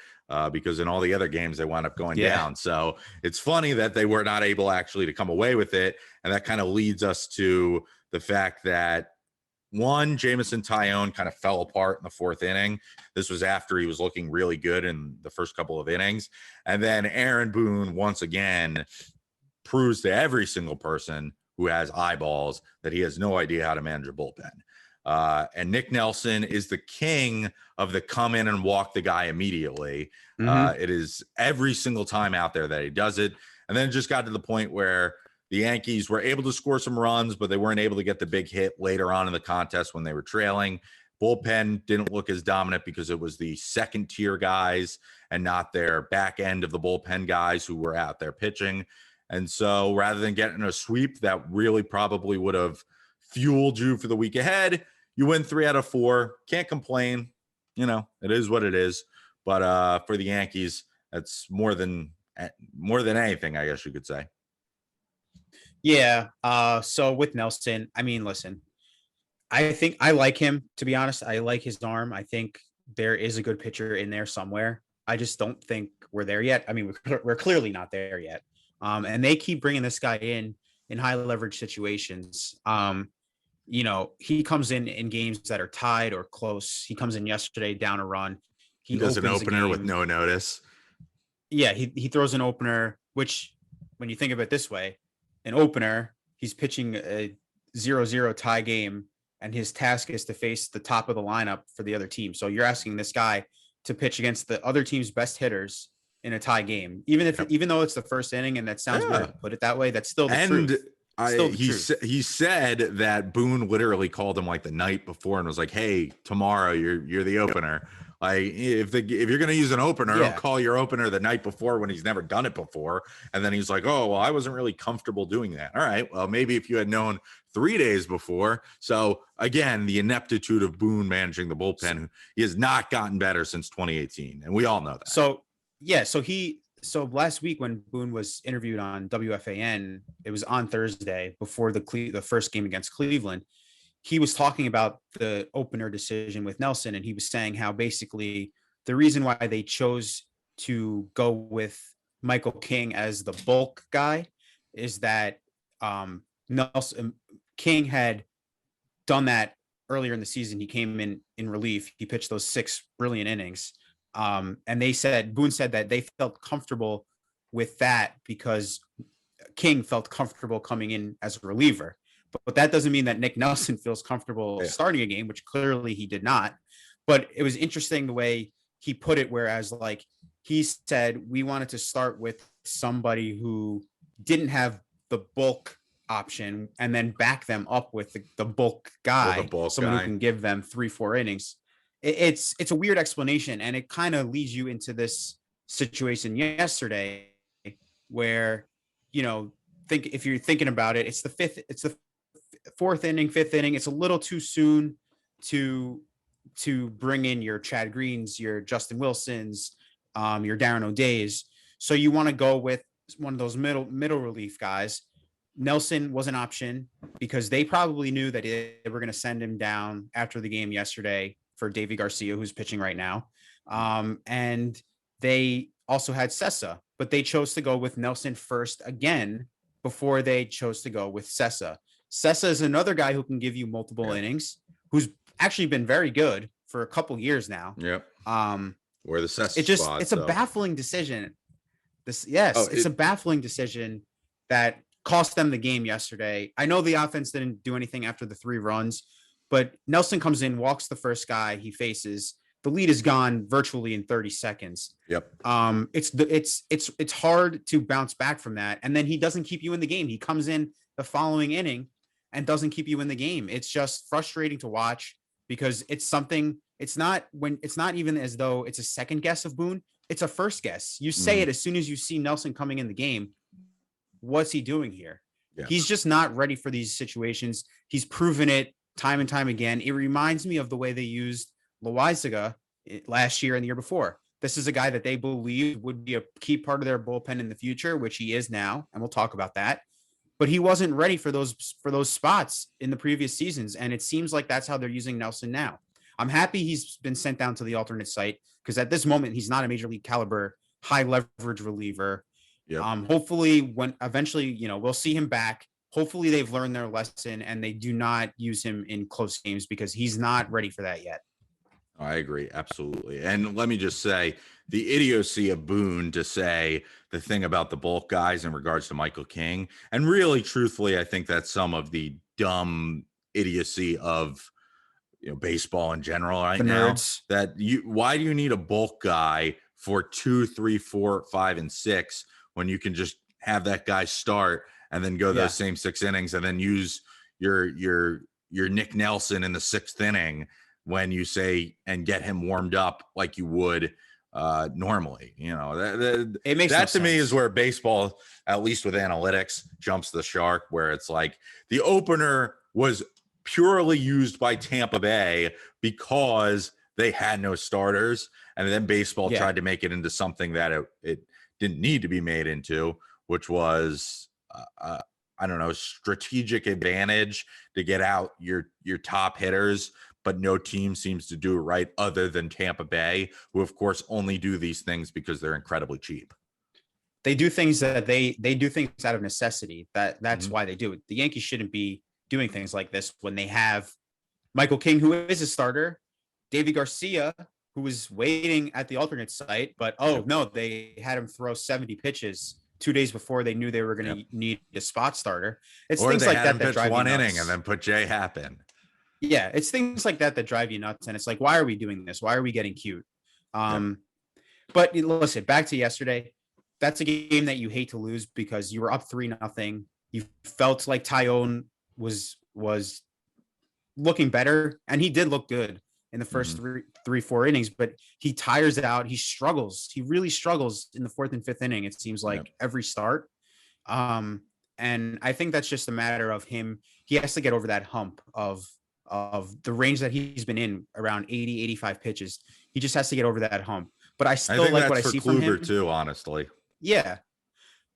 because in all the other games they wound up going down. So it's funny that they were not able actually to come away with it. And that kind of leads us to the fact that Jameson Taillon kind of fell apart in the fourth inning. This was after he was looking really good in the first couple of innings. And then Aaron Boone, once again, proves to every single person who has eyeballs that he has no idea how to manage a bullpen. And Nick Nelson is the king of the come in and walk the guy immediately. It is every single time out there that he does it. And then it just got to the point where the Yankees were able to score some runs, but they weren't able to get the big hit later on in the contest when they were trailing. Bullpen didn't look as dominant because it was the second tier guys and not their back end of the bullpen guys who were out there pitching. And so rather than getting a sweep that really probably would have fueled you for the week ahead, you win 3 out of 4. Can't complain. It is what it is. But for the Yankees, that's more than anything, I guess you could say. Yeah. So with Nelson, I mean, listen, I think I like him, to be honest. I like his arm. I think there is a good pitcher in there somewhere. I just don't think we're there yet. I mean, we're clearly not there yet. And they keep bringing this guy in high leverage situations. He comes in games that are tied or close. He comes in yesterday down a run. He does an opener with no notice. Yeah, he throws an opener, which when you think of it this way, an opener, he's pitching a 0-0 tie game, and his task is to face the top of the lineup for the other team. So you're asking this guy to pitch against the other team's best hitters in a tie game, even though it's the first inning, and that sounds weird to put it that way. That's still the truth. He said that Boone literally called him like the night before and was like, "Hey, tomorrow you're the opener. If you're going to use an opener, don't call your opener the night before when he's never done it before." And then he's like, "Oh, well, I wasn't really comfortable doing that." All right, well, maybe if you had known 3 days before. So again, the ineptitude of Boone managing the bullpen. He has not gotten better since 2018, and we all know that. So last week when Boone was interviewed on WFAN, it was on Thursday before the first game against Cleveland. He was talking about the opener decision with Nelson, and he was saying how basically the reason why they chose to go with Michael King as the bulk guy is that King had done that earlier in the season. He came in relief. He pitched those 6 brilliant innings. And Boone said that they felt comfortable with that because King felt comfortable coming in as a reliever. But that doesn't mean that Nick Nelson feels comfortable starting a game, which clearly he did not. But it was interesting the way he put it, whereas like he said, we wanted to start with somebody who didn't have the bulk option and then back them up with the bulk guy, someone who can give them 3-4 innings. It's a weird explanation, and it kind of leads you into this situation yesterday where, if you're thinking about it, it's the 4th inning, 5th inning. It's a little too soon to bring in your Chad Greens, your Justin Wilsons, your Darren O'Days. So you want to go with one of those middle relief guys. Nelson was an option because they probably knew that they were going to send him down after the game yesterday for Davy Garcia, who's pitching right now. And they also had Sessa, but they chose to go with Nelson first again before they chose to go with Sessa. Sessa is another guy who can give you multiple innings, who's actually been very good for a couple years now. Yep. Where the Sessa it's a baffling decision. It's a baffling decision that cost them the game yesterday. I know the offense didn't do anything after the 3 runs, but Nelson comes in, walks the first guy he faces. The lead is gone virtually in 30 seconds. Yep. It's hard to bounce back from that. And then he doesn't keep you in the game. He comes in the following inning and doesn't keep you in the game. It's just frustrating to watch because it's not even as though it's a second guess of Boone. it's a first guess. You say it as soon as you see Nelson coming in the game. What's he doing here? Yeah. He's just not ready for these situations. He's proven it time and time again. It reminds me of the way they used Loaizaga last year and the year before. This is a guy that they believed would be a key part of their bullpen in the future, which he is now, and we'll talk about that. But he wasn't ready for those spots in the previous seasons, and it seems like that's how they're using Nelson now. I'm happy he's been sent down to the alternate site because at this moment he's not a major league caliber high leverage reliever. Yep. Hopefully, when eventually we'll see him back. Hopefully, they've learned their lesson and they do not use him in close games because he's not ready for that yet. I agree. Absolutely. And let me just say the idiocy of Boone to say the thing about the bulk guys in regards to Michael King. And really, truthfully, I think that's some of the dumb idiocy of baseball in general right now. Nerds. Why do you need a bulk guy for 2, 3, 4, 5, and 6 when you can just have that guy start and then go those same 6 innings and then use your Nick Nelson in the 6th inning when you say and get him warmed up like you would normally. It makes that to me is where baseball, at least with analytics, jumps the shark, where it's like the opener was purely used by Tampa Bay because they had no starters, and then baseball tried to make it into something that it didn't need to be made into, which was strategic advantage to get out your top hitters, but no team seems to do it right other than Tampa Bay, who of course only do these things because they're incredibly cheap. They do things that they do things out of necessity. That's why they do it. The Yankees shouldn't be doing things like this when they have Michael King, who is a starter, Davy Garcia, who was waiting at the alternate site, but no, they had him throw 70 pitches 2 days before they knew they were going to need a spot starter. It's things like that that drive you nuts. One inning and then put Jay Happ in. Yeah, it's things like that that drive you nuts, and it's like, why are we doing this? Why are we getting cute? But listen, back to yesterday. That's a game that you hate to lose because you were up 3-0. You felt like Tyone was looking better, and he did look good in the first 4 innings, but he tires out. He struggles. He really struggles in the 4th and 5th inning. It seems like every start. And I think that's just a matter of him. He has to get over that hump of the range that he's been in, around 80, 85 pitches. He just has to get over that hump. But I still like what I see from him too, honestly. Yeah.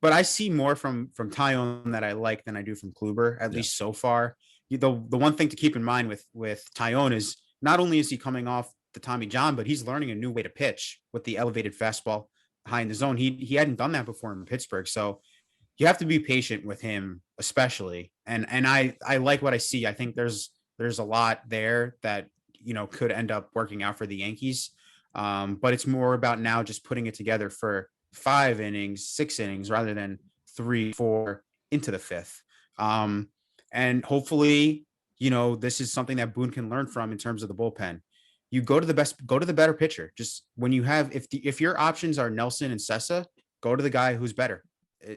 But I see more from Tyone that I like than I do from Kluber, at least so far. The one thing to keep in mind with Tyone is not only is he coming off the Tommy John, but he's learning a new way to pitch with the elevated fastball high in the zone. He hadn't done that before in Pittsburgh. So you have to be patient with him, especially. And I like what I see. I think there's a lot there that, could end up working out for the Yankees. But it's more about now just putting it together for 5 innings, 6 innings, rather than 3, 4 into the 5th. And hopefully, this is something that Boone can learn from in terms of the bullpen. You go to the better pitcher. Just when you have, if your options are Nelson and Sessa, go to the guy who's better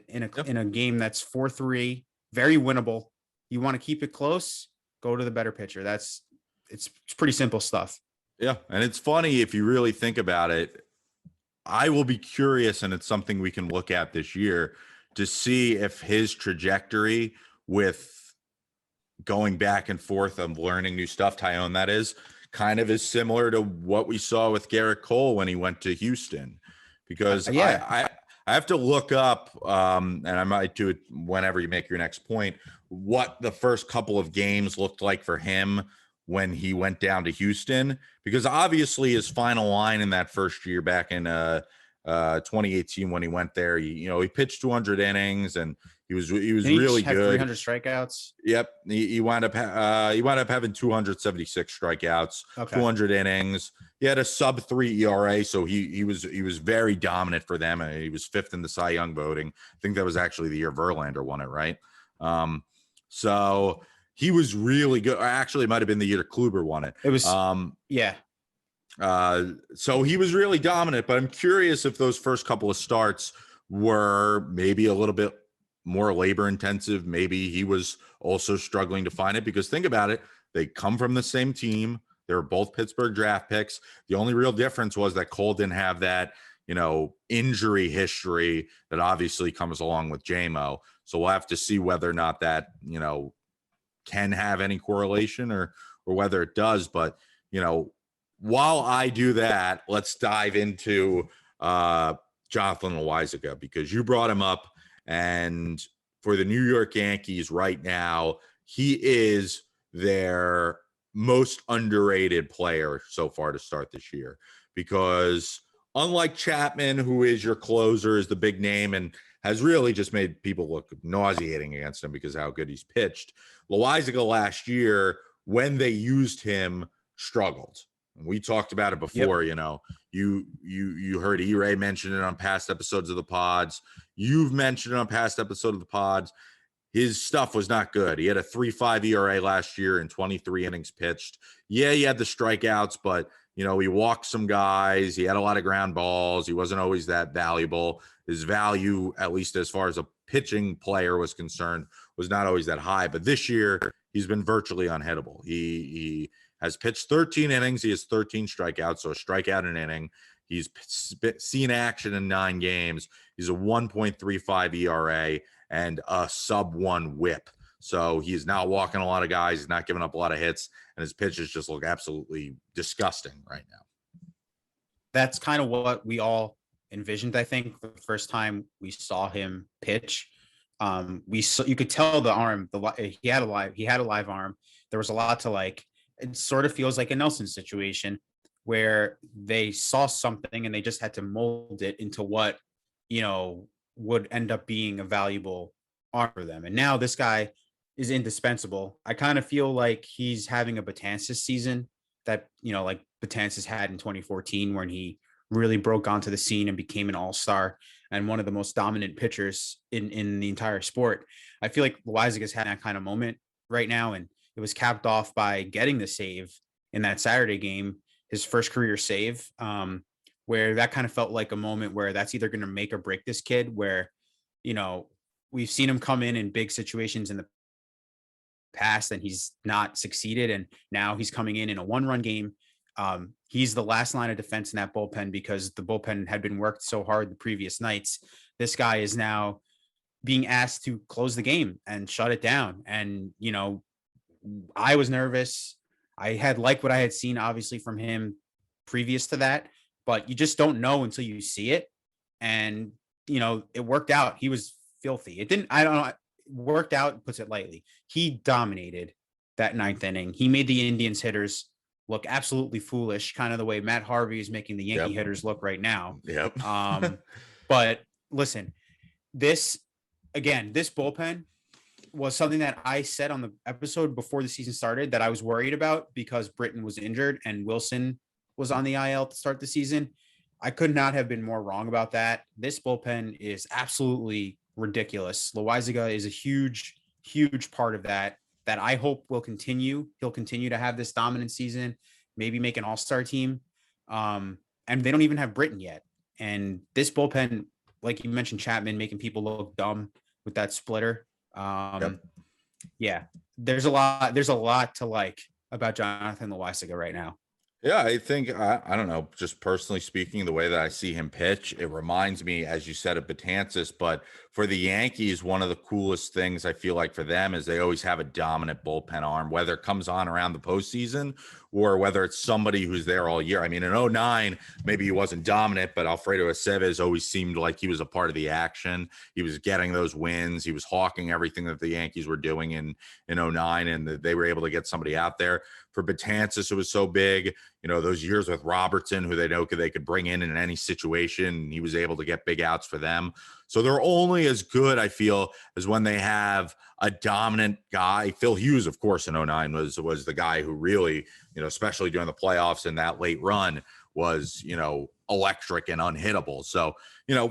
in a game that's 4-3, very winnable. You want to keep it close, go to the better pitcher. It's pretty simple stuff. Yeah. And it's funny if you really think about it. I will be curious, and it's something we can look at this year to see if his trajectory with going back and forth of learning new stuff, Tyone, that is, kind of is similar to what we saw with Garrett Cole when he went to Houston. Because I have to look up, and I might do it whenever you make your next point, what the first couple of games looked like for him when he went down to Houston, because obviously his final line in that first year back in 2018 when he went there, he pitched 200 innings and he was really good. 300 strikeouts. Yep, he wound up having 276 strikeouts, 200 innings. He had a sub-3 ERA, so he was very dominant for them. And he was 5th in the Cy Young voting. I think that was actually the year Verlander won it, right? So he was really good. Actually, it might have been the year Kluber won it. It was, so he was really dominant, but I'm curious if those first couple of starts were maybe a little bit more labor intensive. Maybe he was also struggling to find it, because think about it. They come from the same team. They were both Pittsburgh draft picks. The only real difference was that Cole didn't have that, injury history that obviously comes along with JMO. So we'll have to see whether or not that, can have any correlation or whether it does. But, while I do that, let's dive into Jonathan Loaisiga, because you brought him up, and for the New York Yankees right now, he is their most underrated player so far to start this year, because unlike Chapman, who is your closer, is the big name and has really just made people look nauseating against him because of how good he's pitched, Loaisiga last year, when they used him, struggled. We talked about it before. Yep. You heard E-Ray mention it on past episodes of the pods. You've mentioned it on past episodes of the pods. His stuff was not good. He had a 3.5 ERA last year in 23 innings pitched. Yeah, he had the strikeouts, but he walked some guys. He had a lot of ground balls. He wasn't always that valuable. His value, at least as far as a pitching player was concerned, was not always that high. But this year, he's been virtually unhittable. He has pitched 13 innings. He has 13 strikeouts, so a strikeout an inning. He's seen action in 9 games. He's a 1.35 ERA and a sub-1 whip. So he's not walking a lot of guys. He's not giving up a lot of hits, and his pitches just look absolutely disgusting right now. That's kind of what we all envisioned, I think, the first time we saw him pitch. You could tell the arm, he had a live arm. There was a lot to like. It sort of feels like a Nelson situation where they saw something and they just had to mold it into what, would end up being a valuable arm for them. And now this guy is indispensable. I kind of feel like he's having a Betances season that, like Betances had in 2014, when he really broke onto the scene and became an all-star and one of the most dominant pitchers in the entire sport. I feel like Loaisiga's had that kind of moment right now, and it was capped off by getting the save in that Saturday game, his first career save, where that kind of felt like a moment where that's either going to make or break this kid, where, we've seen him come in big situations in the past and he's not succeeded. And now he's coming in a 1-run game. He's the last line of defense in that bullpen because the bullpen had been worked so hard the previous nights. This guy is now being asked to close the game and shut it down. And, I was nervous. I had liked what I had seen, obviously, from him previous to that, but you just don't know until you see it. And, it worked out. He was filthy. It didn't, I don't know, worked out, puts it lightly. He dominated that 9th inning. He made the Indians hitters look absolutely foolish, kind of the way Matt Harvey is making the Yankee hitters look right now. Yep. But listen, this bullpen was something that I said on the episode before the season started that I was worried about because Britton was injured and Wilson was on the IL to start the season. I could not have been more wrong about that. This bullpen is absolutely ridiculous. Loaisiga is a huge, huge part of that I hope will continue. He'll continue to have this dominant season, maybe make an all-star team. And they don't even have Britton yet. And this bullpen, like you mentioned, Chapman making people look dumb with that splitter. Yeah, there's a lot to like about Jonathan Loaisiga right now. Yeah, I think, I don't know, just personally speaking, the way that I see him pitch, it reminds me, as you said, of Betances. But for the Yankees, one of the coolest things I feel like for them is they always have a dominant bullpen arm, whether it comes on around the postseason or whether it's somebody who's there all year. I mean, in 2009, maybe he wasn't dominant, but Alfredo Aceves always seemed like he was a part of the action. He was getting those wins. He was hawking everything that the Yankees were doing in 2009, and they were able to get somebody out there. For Betances, it was so big. Those years with Robertson, who they know they could bring in any situation, he was able to get big outs for them. So they're only as good, I feel, as when they have a dominant guy. Phil Hughes, of course, in 2009 was the guy who really, especially during the playoffs and that late run, was, electric and unhittable. So,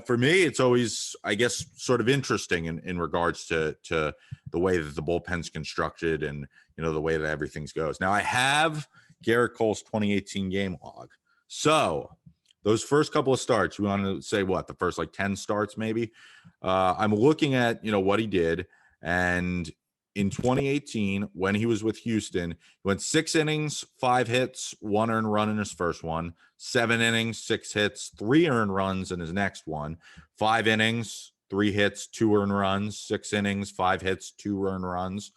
for me, it's always, I guess, sort of interesting in regards to the way that the bullpen's constructed and, the way that everything goes. Now, I have Garrett Cole's 2018 game log. So those first couple of starts, we want to say what, the first 10 starts maybe. I'm looking at, what he did, and in 2018, when he was with Houston, he went 6 innings, 5 hits, 1 earned run in his first one, 7 innings, 6 hits, 3 earned runs in his next one, 5 innings, 3 hits, 2 earned runs, 6 innings, 5 hits, 2 earned runs,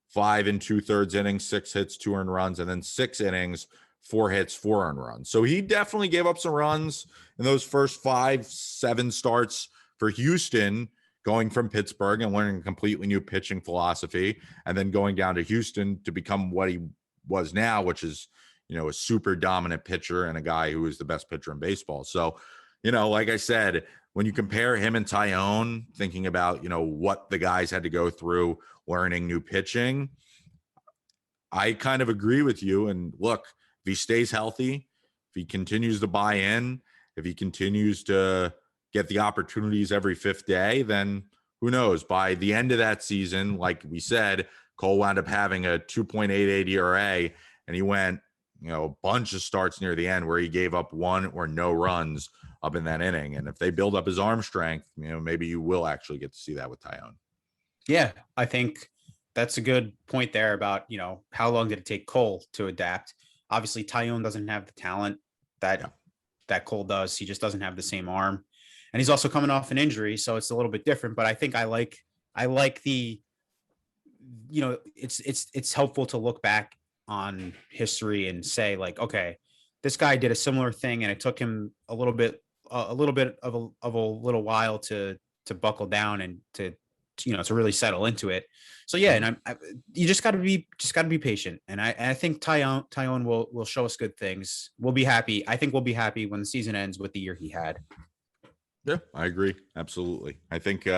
5 2/3 innings, 6 hits, 2 earned runs, and then 6 innings, 4 hits, 4 earned runs. So he definitely gave up some runs in those first 5-7 starts for Houston, going from Pittsburgh and learning a completely new pitching philosophy, and then going down to Houston to become what he was now, which is, a super dominant pitcher and a guy who is the best pitcher in baseball. So, like I said, when you compare him and Tyone, thinking about, what the guys had to go through learning new pitching, I kind of agree with you. And look, if he stays healthy, if he continues to buy in, if he continues to get the opportunities every 5th day, then who knows? By the end of that season, like we said, Cole wound up having a 2.88 ERA, and he went, a bunch of starts near the end where he gave up 1 or no runs up in that inning. And if they build up his arm strength, maybe you will actually get to see that with Tyone. Yeah, I think that's a good point there about, how long did it take Cole to adapt? Obviously, Tyone doesn't have the talent that Cole does. He just doesn't have the same arm. And he's also coming off an injury, so it's a little bit different. But I think I like the, it's helpful to look back on history and say, like, okay, this guy did a similar thing, and it took him a little bit of a little while to buckle down and to really settle into it. So yeah, and you just got to be patient. And I think Tyone will show us good things. We'll be happy. I think we'll be happy when the season ends with the year he had. Yeah, I agree. Absolutely. I think,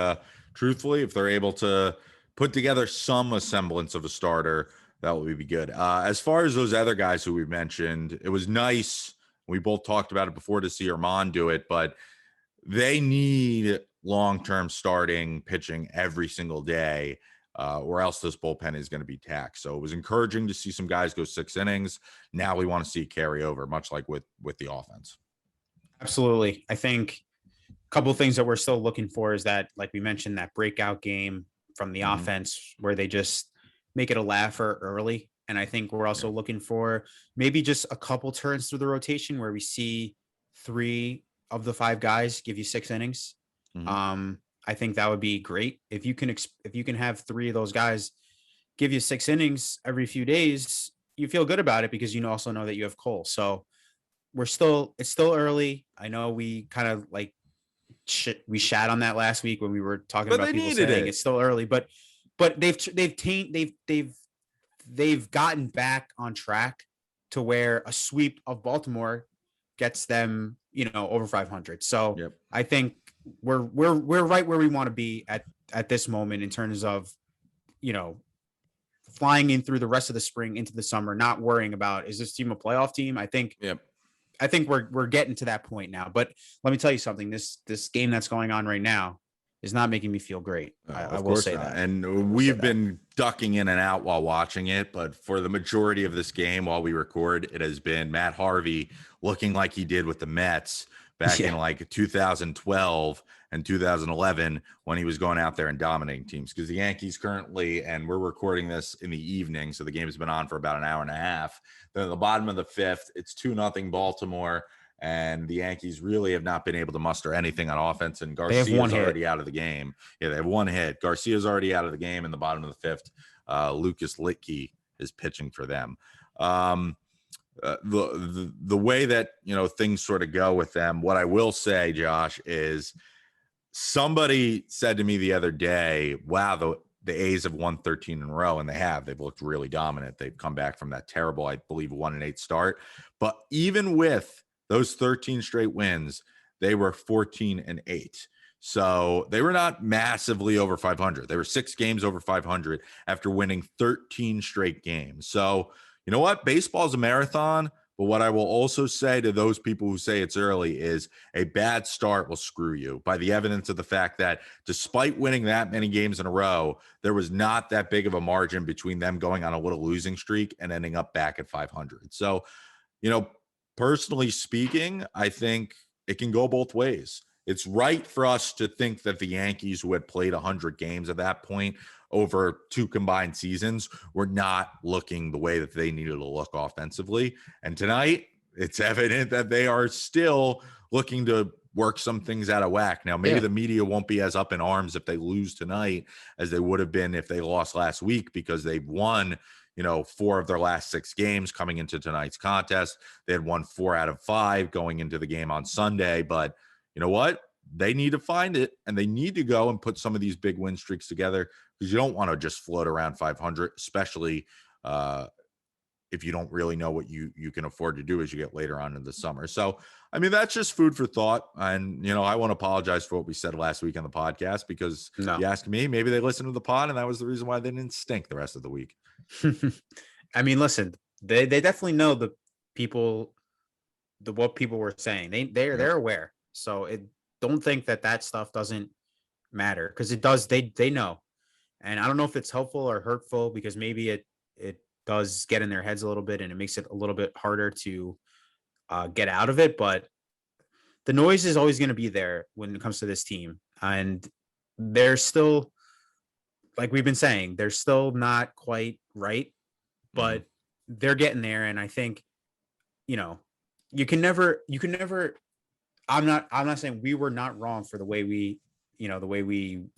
truthfully, if they're able to put together some semblance of a starter, that will be good. As far as those other guys who we mentioned, it was nice. We both talked about it before to see Armand do it, but they need long-term starting pitching every single day, or else this bullpen is going to be taxed. So it was encouraging to see some guys go 6 innings. Now we want to see carry over, much like with the offense. Absolutely. I think couple of things that we're still looking for is that, like we mentioned, that breakout game from the offense where they just make it a laugher early. And I think we're also looking for maybe just a couple turns through the rotation where we see 3 of the 5 guys give you 6 innings. I think that would be great. If you can have 3 of those guys give you 6 innings every few days, you feel good about it because you also know that you have Cole. So it's still early. I know we kind of we shat on that last week when we were talking about people saying it's still early, but they've gotten back on track to where a sweep of Baltimore gets them, over 500. So I think we're right where we want to be at this moment in terms of, flying in through the rest of the spring into the summer, not worrying about, is this team a playoff team? I think we're getting to that point now. But let me tell you something, this game that's going on right now is not making me feel great. I will say that. And we've been ducking in and out while watching it, but for the majority of this game while we record, it has been Matt Harvey looking like he did with the Mets back in 2012 and 2011 when he was going out there and dominating teams. Because the Yankees currently, and we're recording this in the evening, so the game has been on for about an hour and a half. They're at the bottom of the 5th. It's 2-0 Baltimore. And the Yankees really have not been able to muster anything on offense. And Garcia's already out of the game. Yeah, they have 1 hit. Garcia's already out of the game in the bottom of the 5th. Lucas Litke is pitching for them. The way that, things sort of go with them, what I will say, Josh, is somebody said to me the other day, wow, the A's have won 13 in a row, and they have. They've looked really dominant. They've come back from that terrible, I believe, 1-8 start. But even with those 13 straight wins, they were 14-8. So they were not massively over 500. They were 6 games over 500 after winning 13 straight games. So you know what? Baseball is a marathon. But what I will also say to those people who say it's early is a bad start will screw you, by the evidence of the fact that despite winning that many games in a row, there was not that big of a margin between them going on a little losing streak and ending up back at 500. So, personally speaking, I think it can go both ways. it's right for us to think that the Yankees, who had played 100 games at that point over 2 combined seasons, were not looking the way that they needed to look offensively. And tonight, it's evident that they are still looking to work some things out of whack. Now, maybe the media won't be as up in arms if they lose tonight as they would have been if they lost last week, because they've won, 4 of their last 6 games coming into tonight's contest. They had won 4 out of 5 going into the game on Sunday. But you know what? They need to find it, and they need to go and put some of these big win streaks together, because you don't want to just float around 500, especially if you don't really know what you can afford to do as you get later on in the summer. So, I mean, that's just food for thought. And, I want to apologize for what we said last week on the podcast, because you asked me, maybe they listened to the pod, and that was the reason why they didn't stink the rest of the week. I mean, listen, they definitely know what people were saying. They're aware. So don't think that stuff doesn't matter, because it does. They know. And I don't know if it's helpful or hurtful, because maybe it does get in their heads a little bit, and it makes it a little bit harder to get out of it. But the noise is always going to be there when it comes to this team. And they're still, like we've been saying, they're still not quite right, but they're getting there. And I think, you can never, I'm not saying we were not wrong for the way we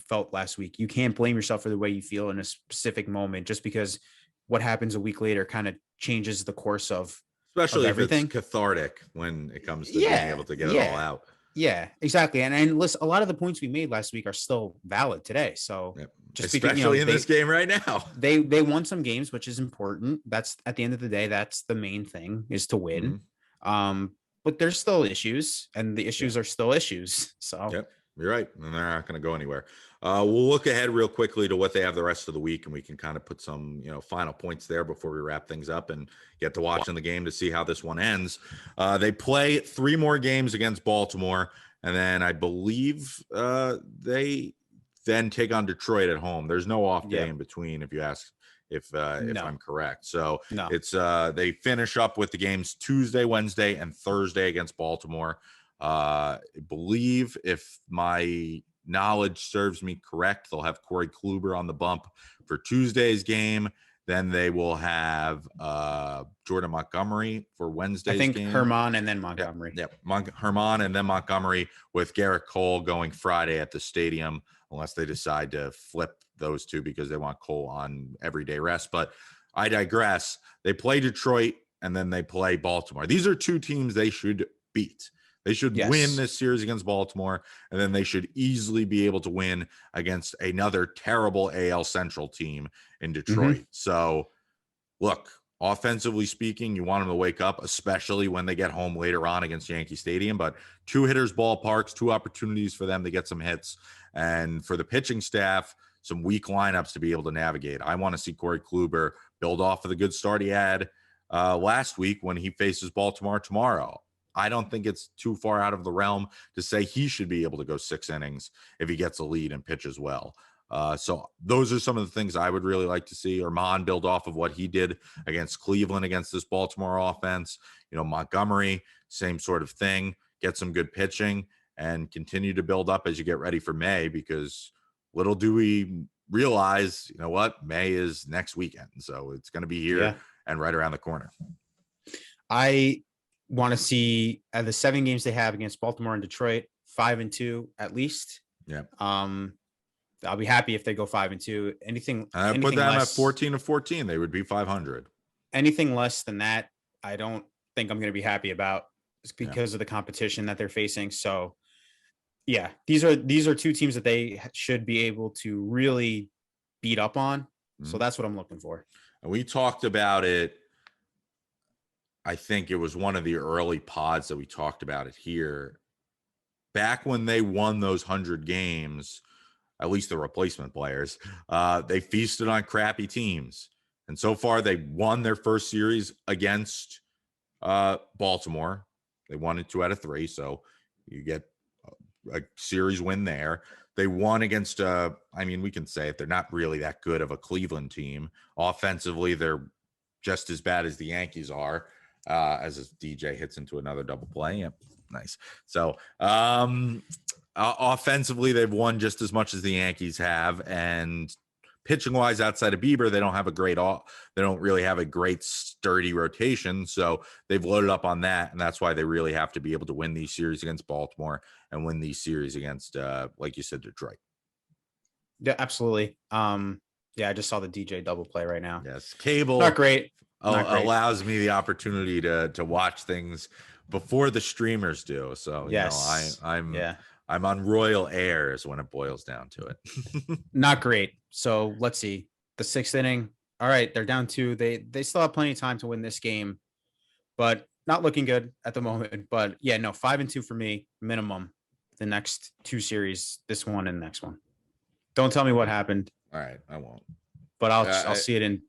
felt last week. You can't blame yourself for the way you feel in a specific moment, just because what happens a week later kind of changes the course of everything. If it's cathartic when it comes to being able to get it all out. Yeah, exactly. And listen, a lot of the points we made last week are still valid today. So especially in this game right now, they won some games, which is important. That's, at the end of the day, that's the main thing, is to win. But there's still issues, and the issues are still issues. So you're right. And they're not going to go anywhere. We'll look ahead real quickly to what they have the rest of the week, and we can kind of put some, final points there before we wrap things up and get to watching the game to see how this one ends. They play 3 more games against Baltimore, and then I believe they then take on Detroit at home. There's no off day in between, if you ask if I'm correct. So it's they finish up with the games Tuesday, Wednesday, and Thursday against Baltimore. I believe, if my knowledge serves me correct, they'll have Corey Kluber on the bump for Tuesday's game. Then they will have Jordan Montgomery for Wednesday's game. I think Herman and then Montgomery. Herman and then Montgomery, with Garrett Cole going Friday at the stadium, unless they decide to flip those two because they want Cole on everyday rest. But I digress. They play Detroit, and then they play Baltimore. These are 2 teams they should beat. They should win this series against Baltimore, and then they should easily be able to win against another terrible AL Central team in Detroit. So, look, offensively speaking, you want them to wake up, especially when they get home later on against Yankee Stadium. But 2 hitters ballparks, 2 opportunities for them to get some hits, and for the pitching staff, some weak lineups to be able to navigate. I want to see Corey Kluber build off of the good start he had last week when he faces Baltimore tomorrow. I don't think it's too far out of the realm to say he should be able to go 6 innings if he gets a lead and pitches well. So those are some of the things I would really like to see. Herman build off of what he did against Cleveland, against this Baltimore offense. Montgomery, same sort of thing. Get some good pitching and continue to build up as you get ready for May, because little do we realize, May is next weekend. So it's going to be here and right around the corner. I want to see the 7 games they have against Baltimore and Detroit, 5-2 at least. I'll be happy if they go 5-2. Anything put them at 14-14, they would be 500. Anything less than that, I don't think I'm going to be happy about, because of the competition that they're facing. So these are 2 teams that they should be able to really beat up on. So that's what I'm looking for. And we talked about it. I think it was one of the early pods that we talked about it here. Back when they won those 100 games, at least the replacement players, they feasted on crappy teams. And so far, they won their first series against Baltimore. They won it 2 out of 3, so you get a series win there. They won against, we can say it, they're not really that good of a Cleveland team. Offensively, they're just as bad as the Yankees are. As DJ hits into another double play. Nice. So offensively, they've won just as much as the Yankees have, and pitching wise, outside of Bieber, they don't really have a great sturdy rotation. So they've loaded up on that, and that's why they really have to be able to win these series against Baltimore and win these series against, like you said, Detroit. Yeah, absolutely. Yeah, I just saw the DJ double play right now. Yes, cable not great. Allows me the opportunity to watch things before the streamers do. So yes, I'm on royal airs when it boils down to it. Not great. So let's see the 6th inning. All right, they're down 2. They still have plenty of time to win this game, but not looking good at the moment. But yeah, no, 5-2 for me minimum. The next 2 series, this one and the next one. Don't tell me what happened. All right, I won't. But I'll see it in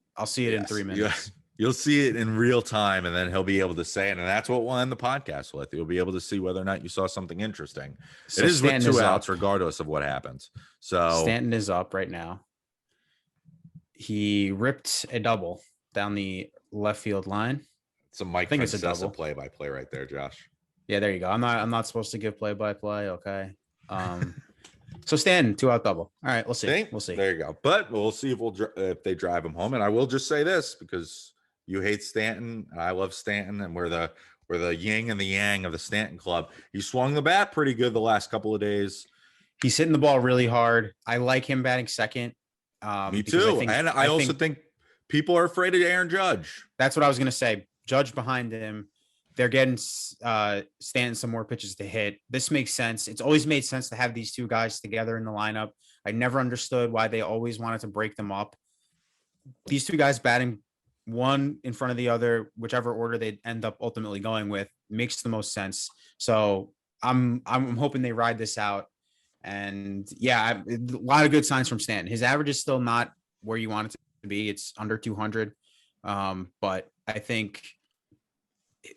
3 minutes. You'll see it in real time, and then he'll be able to say it, and that's what we'll end the podcast with. You'll be able to see whether or not you saw something interesting. So it is Stanton with 2 outs, regardless of what happens. So Stanton is up right now. He ripped a double down the left field line. It's a Mike Francesa play-by-play right there, Josh. Yeah, there you go. I'm not supposed to give play-by-play. Okay. So Stanton 2-out double. All right, we'll see. We'll see. There you go. But we'll see if they drive him home. And I will just say this, because you hate Stanton, and I love Stanton, and we're the yin and the yang of the Stanton club. He swung the bat pretty good the last couple of days. He's hitting the ball really hard. I like him batting second. Me too. I also think people are afraid of Aaron Judge. That's what I was going to say. Judge behind him. They're getting Stanton some more pitches to hit. This makes sense. It's always made sense to have these 2 guys together in the lineup. I never understood why they always wanted to break them up. These 2 guys batting one in front of the other, whichever order they end up ultimately going with, makes the most sense. So I'm hoping they ride this out. And yeah, a lot of good signs from Stanton. His average is still not where you want it to be. It's under 200. But I think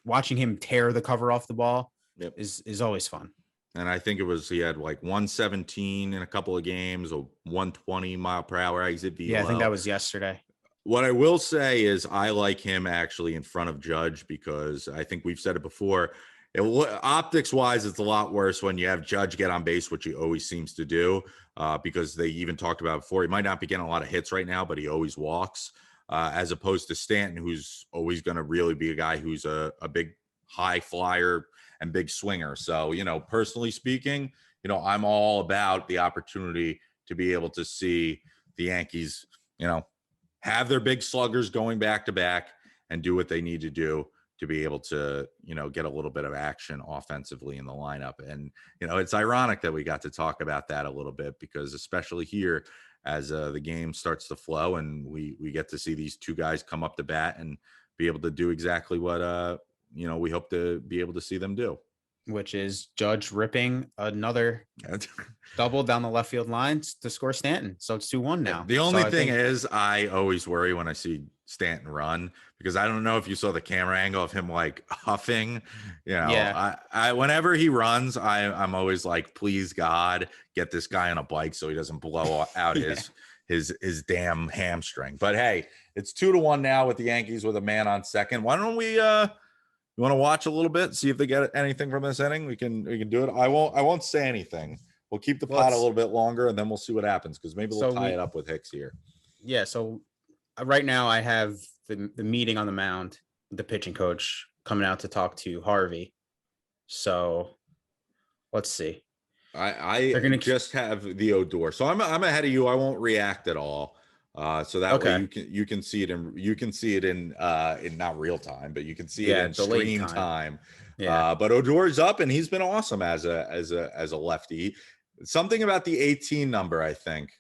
watching him tear the cover off the ball is always fun. And I think he had like 117 in a couple of games, a 120 mile per hour exit velo. Yeah, I think that was yesterday. What I will say is I like him actually in front of Judge, because I think we've said it before. Optics wise, it's a lot worse when you have Judge get on base, which he always seems to do, because they even talked about before. He might not be getting a lot of hits right now, but he always walks. As opposed to Stanton, who's always going to really be a guy who's a big high flyer and big swinger. So, personally speaking, I'm all about the opportunity to be able to see the Yankees, have their big sluggers going back to back and do what they need to do to be able to, get a little bit of action offensively in the lineup. And, it's ironic that we got to talk about that a little bit, because especially here, as the game starts to flow and we get to see these 2 guys come up to bat and be able to do exactly what, we hope to be able to see them do. Which is Judge ripping another double down the left field line to score Stanton. So it's 2-1 now. The only thing is I always worry when I see Stanton run, because I don't know if you saw the camera angle of him like huffing, I whenever he runs, I'm always like, please God, get this guy on a bike so he doesn't blow out his damn hamstring. But hey, it's 2-1 now with the Yankees with a man on second. Why don't we you want to watch a little bit, see if they get anything from this inning? We can do it. I won't say anything. We'll keep the pot a little bit longer, and then we'll see what happens, because maybe we'll tie it up with Hicks here. Yeah, so right now I have the meeting on the mound, the pitching coach coming out to talk to Harvey. So let's see. They're gonna just have the Odor. So I'm ahead of you. I won't react at all. So that way you can see it in not real time, but you can see it in stream time. Yeah. But Odor's up, and he's been awesome as a lefty. Something about the 18 number, I think.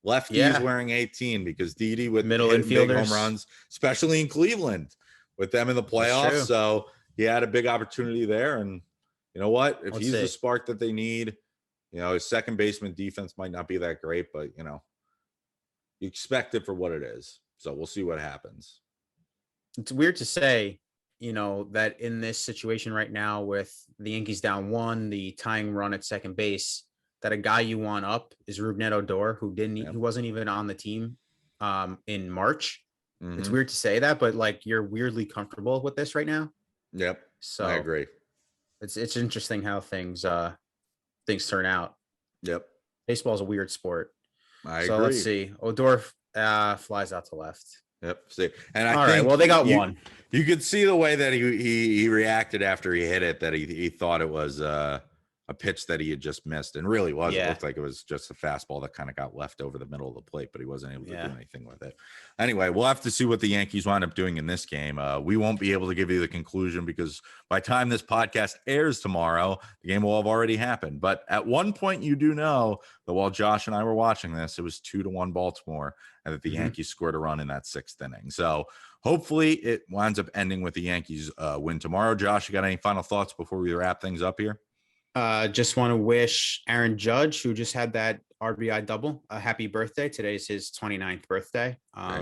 Lefties wearing 18, because Didi with middle infielders, big home runs, especially in Cleveland with them in the playoffs. So he had a big opportunity there. And you know what? If he's the spark that they need, his second baseman defense might not be that great, but you expect it for what it is. So we'll see what happens. It's weird to say, that in this situation right now with the Yankees down 1, the tying run at second base, that a guy you want up is Rougned Odor, who wasn't even on the team in March. Mm-hmm. It's weird to say that, but like, you're weirdly comfortable with this right now. Yep. So I agree. It's interesting how things turn out. Yep. Baseball is a weird sport. I so agree. Let's see. Odor flies out to left. Yep. See, and All I right. think Well, they got one. You could see the way that he reacted after he hit it, that he thought it was a pitch that he had just missed, and really was. Yeah. It looked like it was just a fastball that kind of got left over the middle of the plate, but he wasn't able to do anything with it. Anyway, we'll have to see what the Yankees wind up doing in this game. We won't be able to give you the conclusion because by the time this podcast airs tomorrow, the game will have already happened. But at one point, you do know that while Josh and I were watching this, it was 2-1 Baltimore, and that the Yankees scored a run in that 6th inning. So hopefully it winds up ending with the Yankees win tomorrow. Josh, you got any final thoughts before we wrap things up here? Just want to wish Aaron Judge, who just had that RBI double, a happy birthday. Today's his 29th birthday.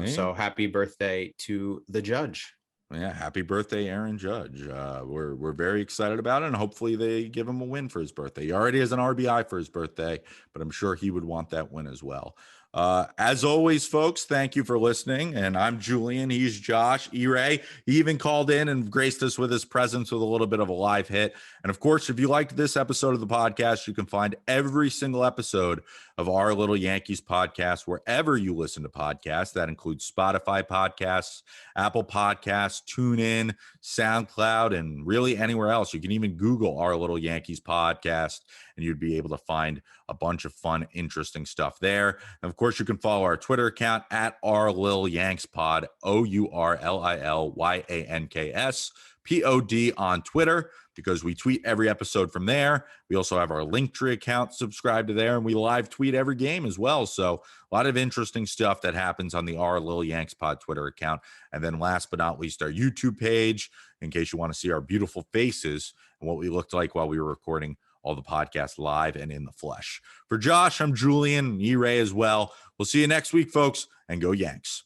So happy birthday to the Judge. Yeah, happy birthday, Aaron Judge. We're very excited about it, and hopefully they give him a win for his birthday. He already has an RBI for his birthday, but I'm sure he would want that win as well. As always, folks, thank you for listening. And I'm Julian. He's Josh. E-Ray, he even called in and graced us with his presence with a little bit of a live hit. And of course, if you liked this episode of the podcast, you can find every single episode of Our Little Yankees podcast wherever you listen to podcasts. That includes Spotify podcasts, Apple Podcasts, TuneIn, SoundCloud, and really anywhere else. You can even Google Our Little Yankees podcast, and you'd be able to find a bunch of fun, interesting stuff there. And of course, you can follow our Twitter account at Our Lil Yanks Pod, OurLilYankspod on Twitter, because we tweet every episode from there. We also have our Linktree account, subscribe to there, and we live tweet every game as well. So a lot of interesting stuff that happens on the Our Lil Yanks Pod Twitter account. And then last but not least, our YouTube page, in case you want to see our beautiful faces and what we looked like while we were recording all the podcasts live and in the flesh. For Josh, I'm Julian, and E-Ray as well. We'll see you next week, folks, and go Yanks.